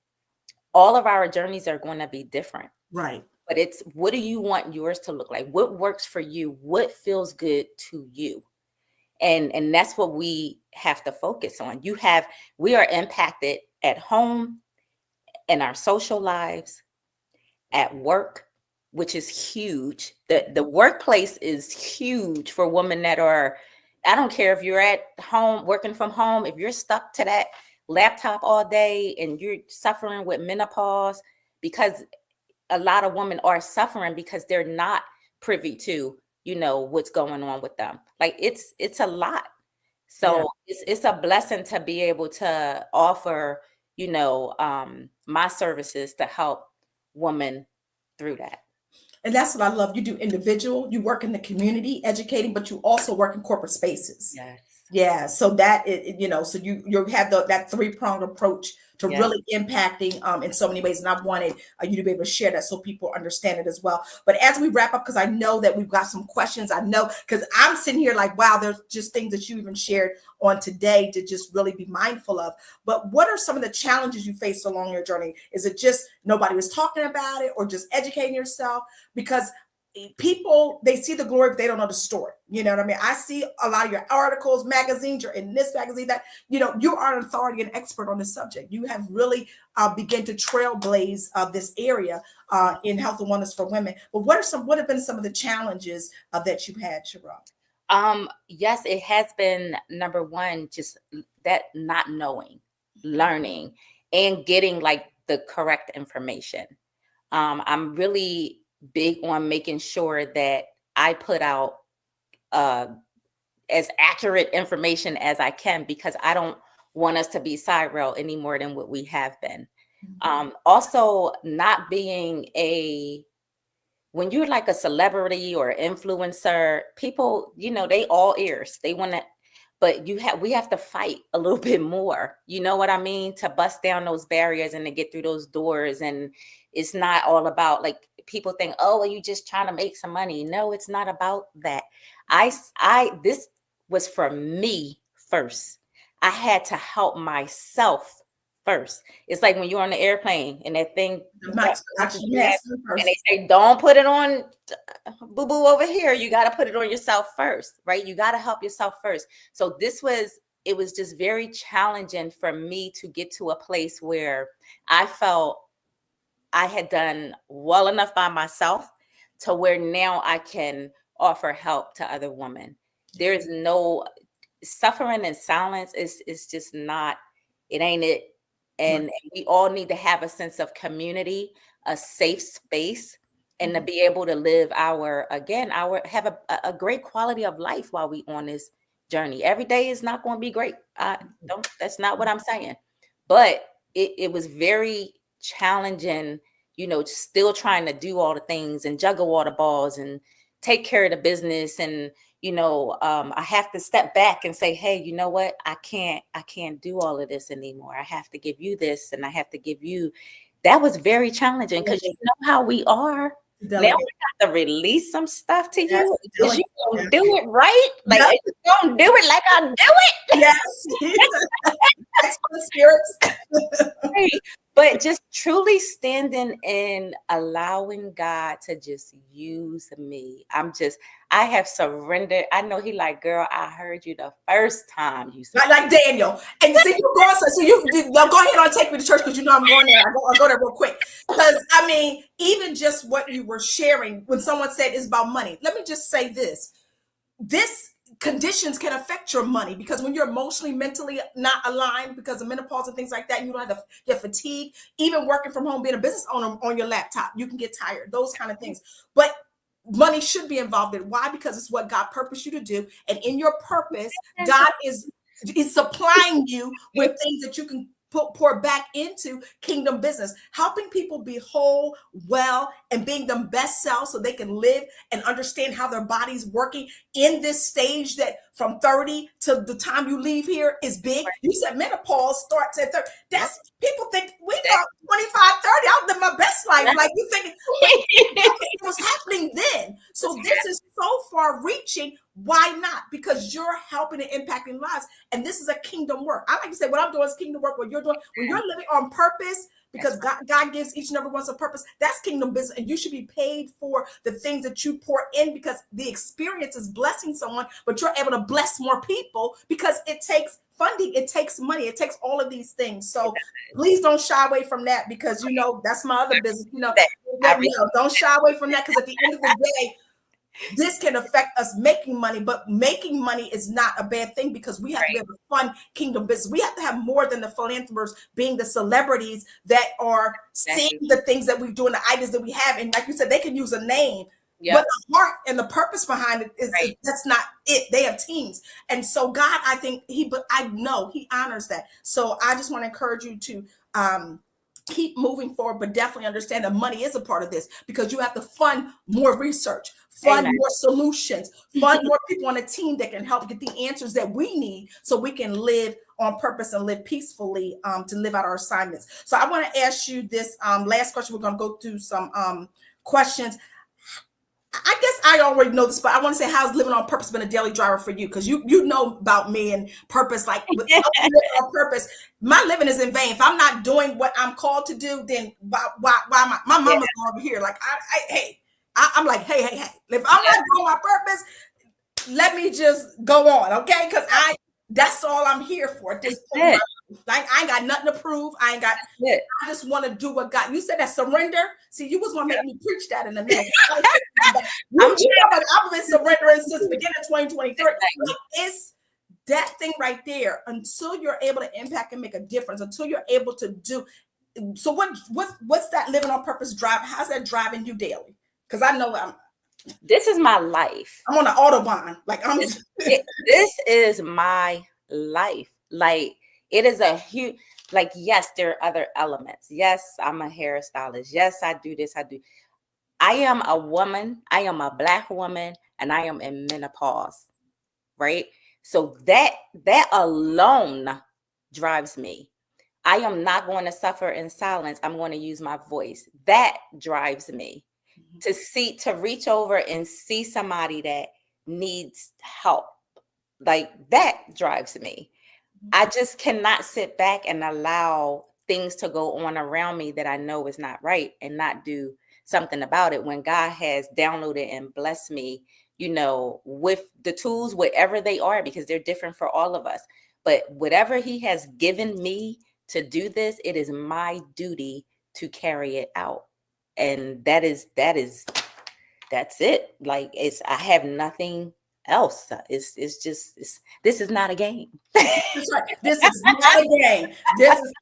all of our journeys are going to be different. Right. But it's, what do you want yours to look like? What works for you? What feels good to you? And that's what we have to focus on. We are impacted at home, in our social lives, at work, which is huge. The workplace is huge for women that are, I don't care if you're at home, working from home, if you're stuck to that laptop all day and you're suffering with menopause, because a lot of women are suffering because they're not privy to, what's going on with them. Like it's a lot. So it's a blessing to be able to offer, my services to help women through that. And that's what I love. You do individual, you work in the community, educating, but you also work in corporate spaces. Yes. Yeah, so that so you have that three-pronged approach to Yeah. really impacting in so many ways, and I wanted you to be able to share that so people understand it as well. But as we wrap up, because I know that we've got some questions, I know because I'm sitting here like, wow, there's just things that you even shared on today to just really be mindful of. But what are some of the challenges you faced along your journey? Is it just nobody was talking about it, or just educating yourself? Because people, they see the glory but they don't know the story. You know what I mean? I see a lot of your articles, magazines, you're in this magazine, that you are an authority and expert on this subject. You have really begun to trailblaze this area in health and wellness for women. But what have been some of the challenges that you've had, Sherell? Yes, it has been, number one, just that not knowing, learning, and getting like the correct information. I'm really big on making sure that I put out as accurate information as I can, because I don't want us to be side-rail any more than what we have been. Also, not being when you're like a celebrity or influencer, people, they all ears. They want to, but we have to fight a little bit more. You know what I mean? To bust down those barriers and to get through those doors. And it's not all about, like, people think, oh, are you just trying to make some money? No, it's not about that. This was for me first. I had to help myself first. It's like when you're on the airplane and that thing, and they say, don't put it on boo-boo over here. You got to put it on yourself first, right? You got to help yourself first. So it was just very challenging for me to get to a place where I felt I had done well enough by myself to where now I can offer help to other women. There's no suffering in silence. It's just not, it ain't it. And we all need to have a sense of community, a safe space, and to be able to live have a great quality of life while we on this journey. Every day is not going to be great. That's not what I'm saying. But it was very challenging, still trying to do all the things and juggle all the balls and take care of the business. And I have to step back and say, hey, you know what? I can't do all of this anymore. I have to give you this, and I have to give you. That was very challenging, because you know how we are. Now we have to release some stuff to you. Is you gonna do it right? Like, you gonna do it like I do it? Yes. Spirits. Right. But just truly standing and allowing God to just use me. I have surrendered. I know he like, girl, I heard you the first time you said, like Daniel. And see, you go, so you go ahead and take me to church, because I'm going there. I'll go there real quick. Because I mean, even just what you were sharing when someone said it's about money. Let me just say this. Conditions can affect your money, because when you're emotionally, mentally not aligned because of menopause and things like that, you don't have your fatigue. Even working from home, being a business owner on your laptop, you can get tired, those kind of things. But money should be involved in it. Why? Because it's what God purposed you to do. And in your purpose, God is supplying you with things that you can pour back into kingdom business, helping people be whole, well, and being them best selves so they can live and understand how their body's working in this stage that from 30 to the time you leave here is big. You said menopause starts at 30. That's, people think we got 25, 30. I'll live my best life. Like, you thinking it was happening then. So this is so far reaching. Why not? Because you're helping and impacting lives. And this is a kingdom work. I like to say what I'm doing is kingdom work. What you're doing, when you're living on purpose, because God gives each and every one a purpose, that's kingdom business. And you should be paid for the things that you pour in, because the experience is blessing someone, but you're able to bless more people, because it takes funding, it takes money, it takes all of these things. So please don't shy away from that, because that's my other business. Don't shy away from that, because at the end of the day, this can affect us making money, but making money is not a bad thing, because we have to be able to fund kingdom business. We have to have more than the philanthropists being the celebrities that are seeing the things that we do and the ideas that we have. And like you said, they can use a name, but the heart and the purpose behind it is that's not it. They have teams. And so God, I know he honors that. So I just want to encourage you to keep moving forward, but definitely understand that money is a part of this, because you have to fund more research, fund Amen. more solutions, fund more people on a team that can help get the answers that we need so we can live on purpose and live peacefully, to live out our assignments. So I want to ask you this last question. We're going to go through some questions. I guess I already know this, but I want to say, how's living on purpose been a daily driver for you? Because you know about me and purpose. Like, without living on purpose, my living is in vain. If I'm not doing what I'm called to do, then why am I? My Yeah. mama's over here. Like, I'm like, hey. If I'm not doing my purpose, let me just go on, okay? Because that's all I'm here for at this point in my life. I ain't got nothing to prove. I just want to do what God. You said that surrender. See, you was gonna make me preach that in a minute. I've been surrendering since the beginning of 2023. Like, it's that thing right there. Until you're able to impact and make a difference, until you're able to do. So what's that living on purpose drive? How's that driving you daily? Because I know this is my life. I'm on the Autobahn. Like, this is my life. Like, it is a huge, like, yes, there are other elements. Yes, I'm a hairstylist. Yes, I do this. I am a woman. I am a Black woman, and I am in menopause, right? So that alone drives me. I am not going to suffer in silence. I'm going to use my voice. That drives me. To reach over and see somebody that needs help, like, that drives me. I just cannot sit back and allow things to go on around me that I know is not right and not do something about it, when God has downloaded and blessed me, with the tools, whatever they are, because they're different for all of us. But whatever He has given me to do this, it is my duty to carry it out. And that's it. Like, I have nothing else. This is not a game. That's right. This is not a game.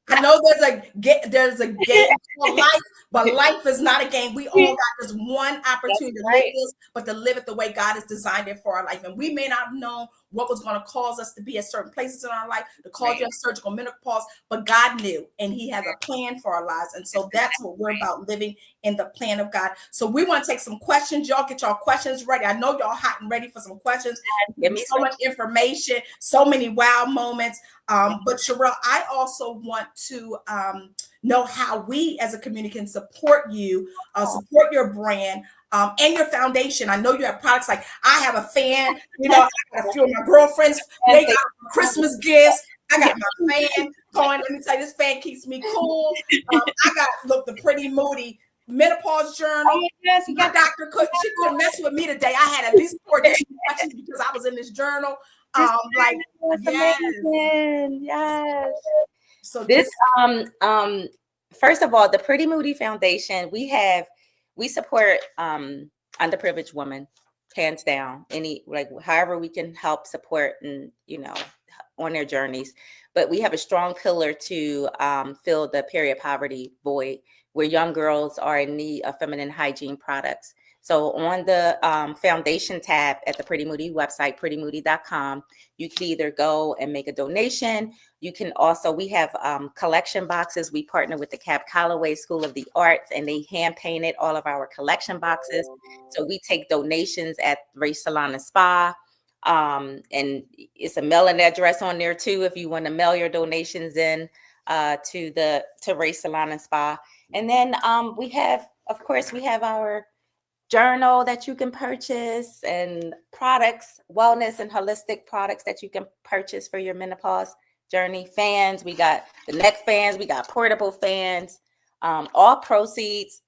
I know there's a game for life, but life is not a game. We all got this one opportunity to live this, but to live it the way God has designed it for our life. And we may not have known what was going to cause us to be at certain places in our life, to cause you a surgical menopause, but God knew, and He has a plan for our lives. And so that's what we're about, living in the plan of God. So we want to take some questions. Y'all get y'all questions ready. I know y'all hot and ready for some questions. So much information, so many wow moments. But Sherell, I also want to know how we as a community can support you, support your brand, and your foundation. I know you have products. Like, I have a fan, I got a few of my girlfriends, they got Christmas gifts. I got my fan going. Let me tell you, this fan keeps me cool. I got, the Pretty Moody menopause journal. Yes, my doctor she couldn't mess with me today. I had at least 4 additional questions because I was in this journal. Yes. So this first of all, the Pretty Moody Foundation, we support underprivileged women, hands down. However we can help support and on their journeys. But we have a strong pillar to fill the period poverty void, where young girls are in need of feminine hygiene products. So on the foundation tab at the Pretty Moody website, prettymoody.com, you can either go and make a donation. You can also, we have collection boxes. We partner with the Cab Calloway School of the Arts, and they hand painted all of our collection boxes. So we take donations at Race Salon and Spa. And it's a mailing address on there too, if you want to mail your donations in to Race Salon and Spa. And then we have our journal that you can purchase, and products, wellness and holistic products that you can purchase for your menopause journey. Fans, we got the neck fans, we got portable fans. All proceeds,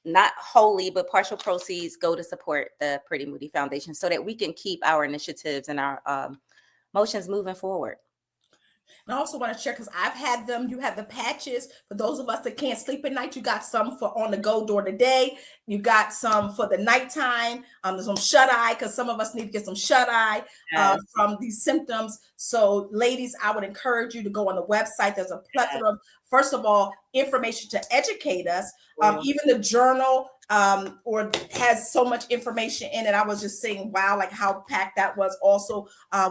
not wholly, but partial proceeds, go to support the Pretty Moody Foundation so that we can keep our initiatives and our motions moving forward. And I also want to share, because I've had them. You have the patches for those of us that can't sleep at night. You got some for on the go during the day. You got some for the nighttime. There's some shut eye, because some of us need to get some shut eye from these symptoms. So ladies, I would encourage you to go on the website. There's a plethora of first of all, information to educate us. Wow. Even the journal or has so much information in it. I was just saying, wow, like how packed that was also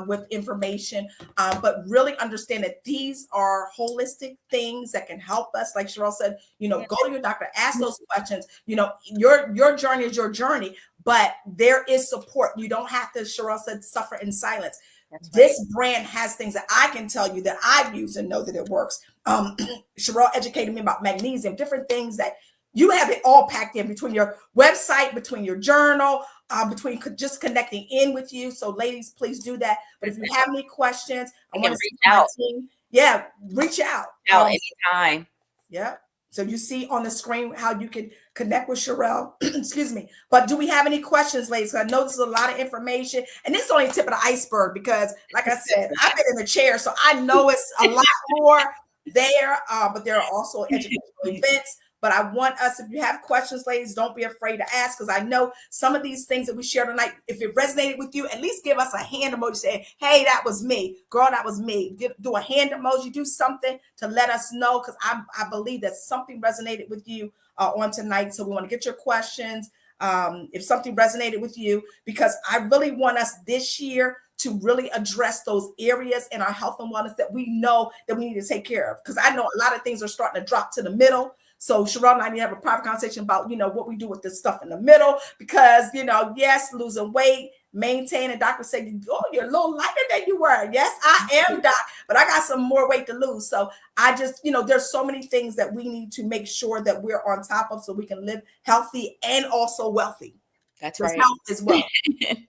with information. But really understand that these are holistic things that can help us. Like Sherell said, go to your doctor, ask those questions. Your journey is your journey, but there is support. You don't have to, Sherell said, suffer in silence. That's right. This brand has things that I can tell you that I've used and know that it works. Sherell educated me about magnesium, different things that you have it all packed in between your website, between your journal, between just connecting in with you. So ladies, please do that. But if you have any questions, I want to see my team. Yeah, reach out. Anytime. Yeah. So you see on the screen how you can connect with Sherell. Excuse me. But do we have any questions, ladies? I know this is a lot of information, and this is only the tip of the iceberg because, like I said, I've been in the chair, so I know it's a lot more there. But there are also educational events. But I want us, if you have questions, ladies, don't be afraid to ask, because I know some of these things that we share tonight, if it resonated with you, at least give us a hand emoji saying, hey, that was me. Girl, that was me. Do a hand emoji, do something to let us know, because I believe that something resonated with you on tonight. So we want to get your questions. If something resonated with you, because I really want us this year to really address those areas in our health and wellness that we know that we need to take care of. Because I know a lot of things are starting to drop to the middle. So Sherell and I need to have a private conversation about, what we do with this stuff in the middle, because, yes, losing weight, maintaining. Doctors say, oh, you're a little lighter than you were. Yes, I am, doc, but I got some more weight to lose. So I just, there's so many things that we need to make sure that we're on top of so we can live healthy and also wealthy. That's right. Health as well.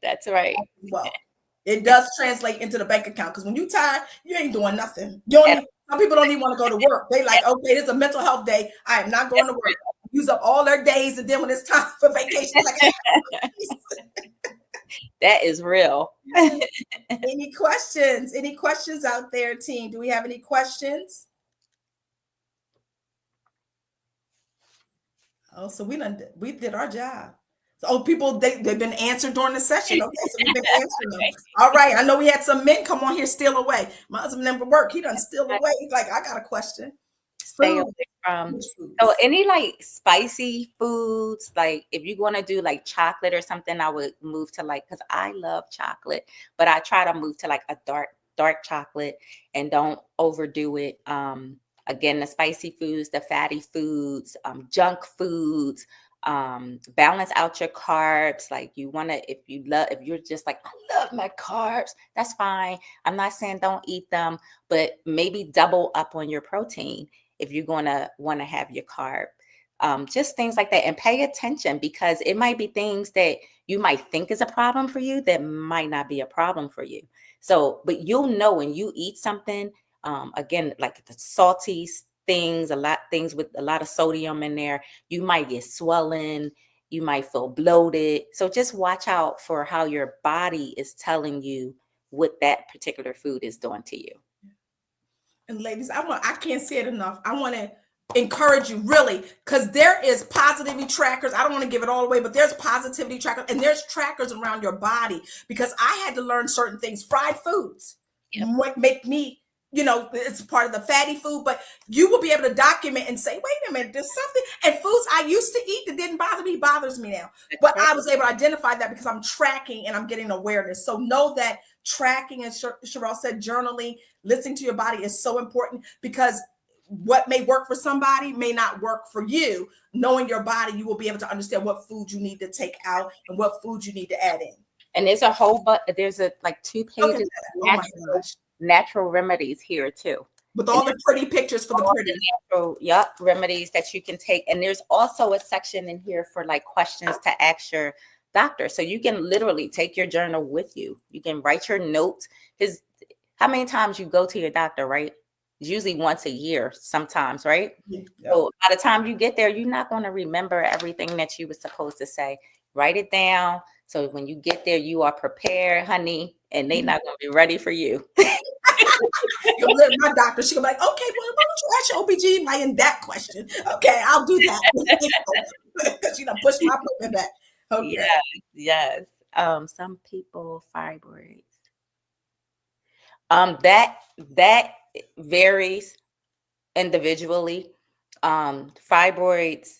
That's right. Well, it does translate into the bank account, because when you're tired, you ain't doing nothing. Some people don't even want to go to work. They like, okay, this is a mental health day. I am not going to work. Use up all their days, and then when it's time for vacation, like, that is real. Any questions? Any questions out there, team? Do we have any questions? Oh, so we did our job. So, people, they've been answered during the session. Okay, so we've been answering them. All right. I know we had some men come on here, steal away. My husband never worked. He done steal away. He's like, I got a question. Stay away from. So any like spicy foods, like if you're going to do like chocolate or something, I would move to because I love chocolate, but I try to move to like a dark chocolate and don't overdo it. Again, the spicy foods, the fatty foods, junk foods. Balance out your carbs. Like you want to, if you're just like, I love my carbs, that's fine. I'm not saying don't eat them, but maybe double up on your protein if you're going to want to have your carb. Just things like that, and pay attention, because it might be things that you might think is a problem for you that might not be a problem for you. So, but you'll know when you eat something, again, like the salty things with a lot of sodium in there, you might get swollen, you might feel bloated. So just watch out for how your body is telling you what that particular food is doing to you. And ladies, I can't say it enough. I want to encourage you, really, because there is positivity trackers. I don't want to give it all away, but there's positivity trackers, and there's trackers around your body, because I had to learn certain things. Fried foods make me, it's part of the fatty food, but you will be able to document and say, wait a minute, there's something. And foods I used to eat that didn't bother me bothers me now. But I was able to identify that because I'm tracking and I'm getting awareness. So know that tracking, and Sherell said, journaling, listening to your body is so important, because what may work for somebody may not work for you. Knowing your body, you will be able to understand what food you need to take out and what food you need to add in. And there's a whole, there's like 2 pages of natural remedies here too. With all the pretty pictures for the pretty. Natural, remedies that you can take. And there's also a section in here for like questions to ask your doctor. So you can literally take your journal with you. You can write your notes. Because how many times you go to your doctor, right? Usually once a year sometimes, right? Yeah. So by the time you get there, you're not going to remember everything that you were supposed to say. Write it down. So when you get there, you are prepared, honey, and they're not going to be ready for you. My doctor, she'll be like, okay, well, why don't you ask your OBGYN that question? Okay, I'll do that. Because push my appointment back. Okay. Yes. Some people fibroids. That varies. individually. Fibroids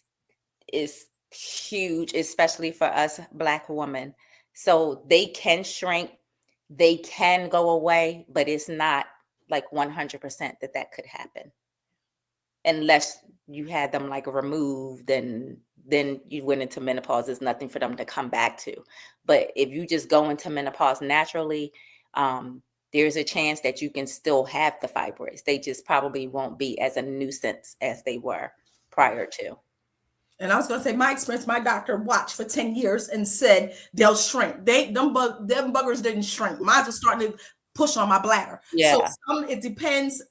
is huge, especially for us Black women. So they can shrink, they can go away, but it's not like 100% that could happen unless you had them like removed and then you went into menopause. There's nothing for them to come back to. But if you just go into menopause naturally, there's a chance that you can still have the fibroids. They just probably won't be as a nuisance as they were prior to. And I was going to say, my experience, my doctor watched for 10 years and said they'll shrink. Them buggers didn't shrink. Mine was starting to push on my bladder. Yeah. So it depends.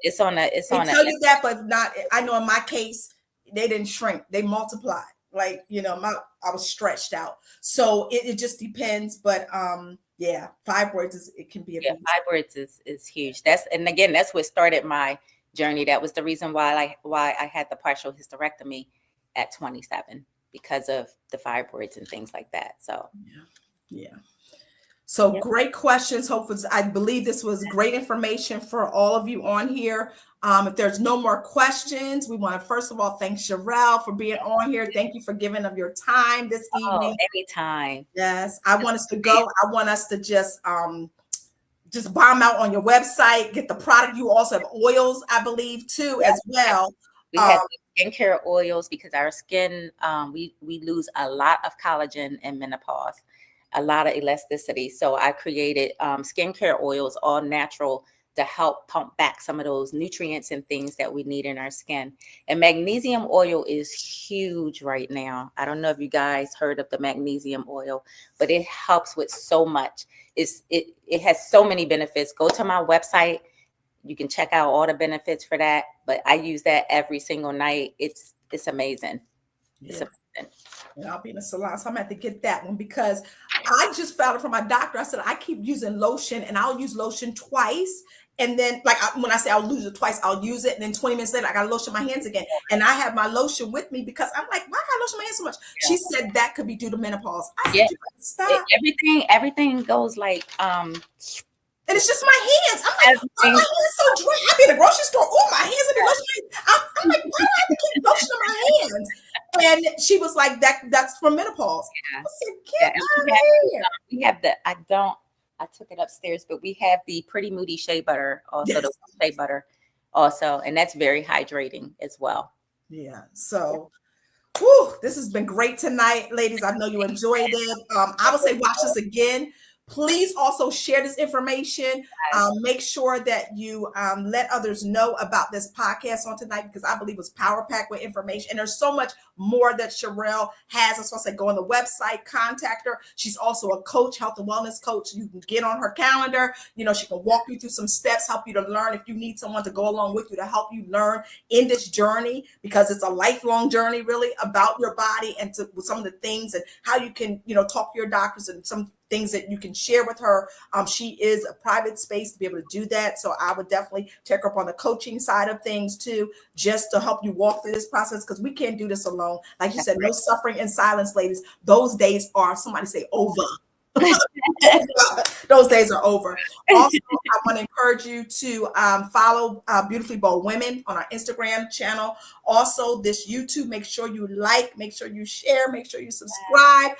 It's on they tell you that, but not, I know in my case, they didn't shrink. They multiplied. Like, I was stretched out. So it just depends. But yeah, fibroids it can be a fibroids is huge. That's what started my journey. That was the reason why I had the partial hysterectomy at 27 because of the fibroids and things like that. So yeah. So great questions. Hopefully, I believe this was great information for all of you on here. If there's no more questions, we want to first of all thank Sherell for being on here. Thank you for giving of your time this evening. Anytime. Yes, I want us to go. I want us to just bomb out on your website, get the product. You also have oils, I believe, too, as well. We have skincare oils because our skin, we lose a lot of collagen in menopause, a lot of elasticity. So I created skincare oils, all natural, to help pump back some of those nutrients and things that we need in our skin. And magnesium oil is huge right now. I don't know if you guys heard of the magnesium oil, but it helps with so much. It has so many benefits. Go to my website. You can check out all the benefits for that. But I use that every single night. It's amazing. Yeah. It's amazing. And I'll be in the salon, so I'm gonna have to get that one because I just found it from my doctor. I said I keep using lotion, and I'll use lotion twice, and then when I say I'll use it twice, I'll use it, and then 20 minutes later I gotta lotion my hands again. And I have my lotion with me because I'm like, why I gotta lotion my hands so much? Yeah. She said that could be due to menopause. I said, stop. Everything goes like and it's just my hands. I'm like, oh, my hands so dry. I be in the grocery store. Oh, my hands are lotion. I'm like, why do I have to keep lotioning my hands? And she was like, that's from menopause. Yeah. I said, get out of here. We have I took it upstairs, but we have the Pretty Moody Shea Butter, also the Shea Butter also. And that's very hydrating as well. Yeah. So this has been great tonight, ladies. I know you enjoyed it. I would say watch this again. Please also share this information. Make sure that you let others know about this podcast on tonight because I believe it was power packed with information. And there's so much more that Sherell has. That's why I say go on the website, contact her. She's also a coach, health and wellness coach. You can get on her calendar. She can walk you through some steps, help you to learn if you need someone to go along with you to help you learn in this journey because it's a lifelong journey really about your body and with some of the things and how you can, talk to your doctors and some things that you can share with her. She is a private space to be able to do that. So I would definitely take her up on the coaching side of things too, just to help you walk through this process because we can't do this alone. Like you said, no suffering in silence, ladies. Those days are, somebody say, over. Those days are over. Also, I want to encourage you to follow Beautifully Bold Women on our Instagram channel. Also, this YouTube, make sure you like, make sure you share, make sure you subscribe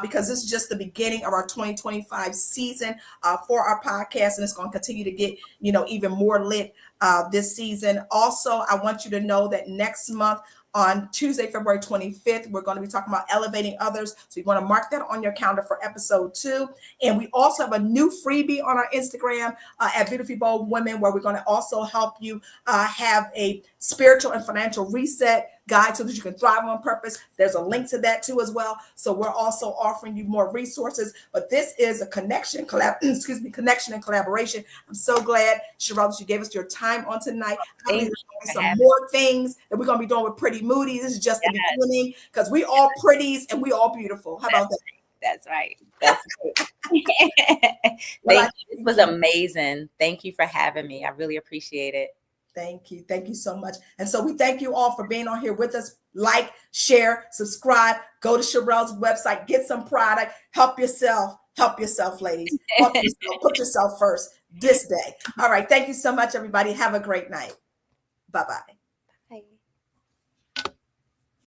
because this is just the beginning of our 2025 season for our podcast, and it's going to continue to get even more lit this season. Also, I want you to know that next month on Tuesday, February 25th, we're going to be talking about elevating others. So you want to mark that on your calendar for episode 2. And we also have a new freebie on our Instagram at Beautifully Bold Women, where we're going to also help you have a spiritual and financial reset guide so that you can thrive on purpose. There's a link to that too as well. So we're also offering you more resources, but this is a connection and collaboration. I'm so glad, Sherell, that you gave us your time on tonight. I believe there's going to be some more things that we're going to be doing with Pretty Moody. This is just the beginning because we all pretties and we all beautiful. How about that? That's right. That's right. This was amazing. Thank you for having me. I really appreciate it. Thank you. Thank you so much. And so we thank you all for being on here with us. Like, share, subscribe, go to Sherell's website, get some product, help yourself, ladies. Help yourself, put yourself first this day. All right. Thank you so much, everybody. Have a great night. Bye-bye.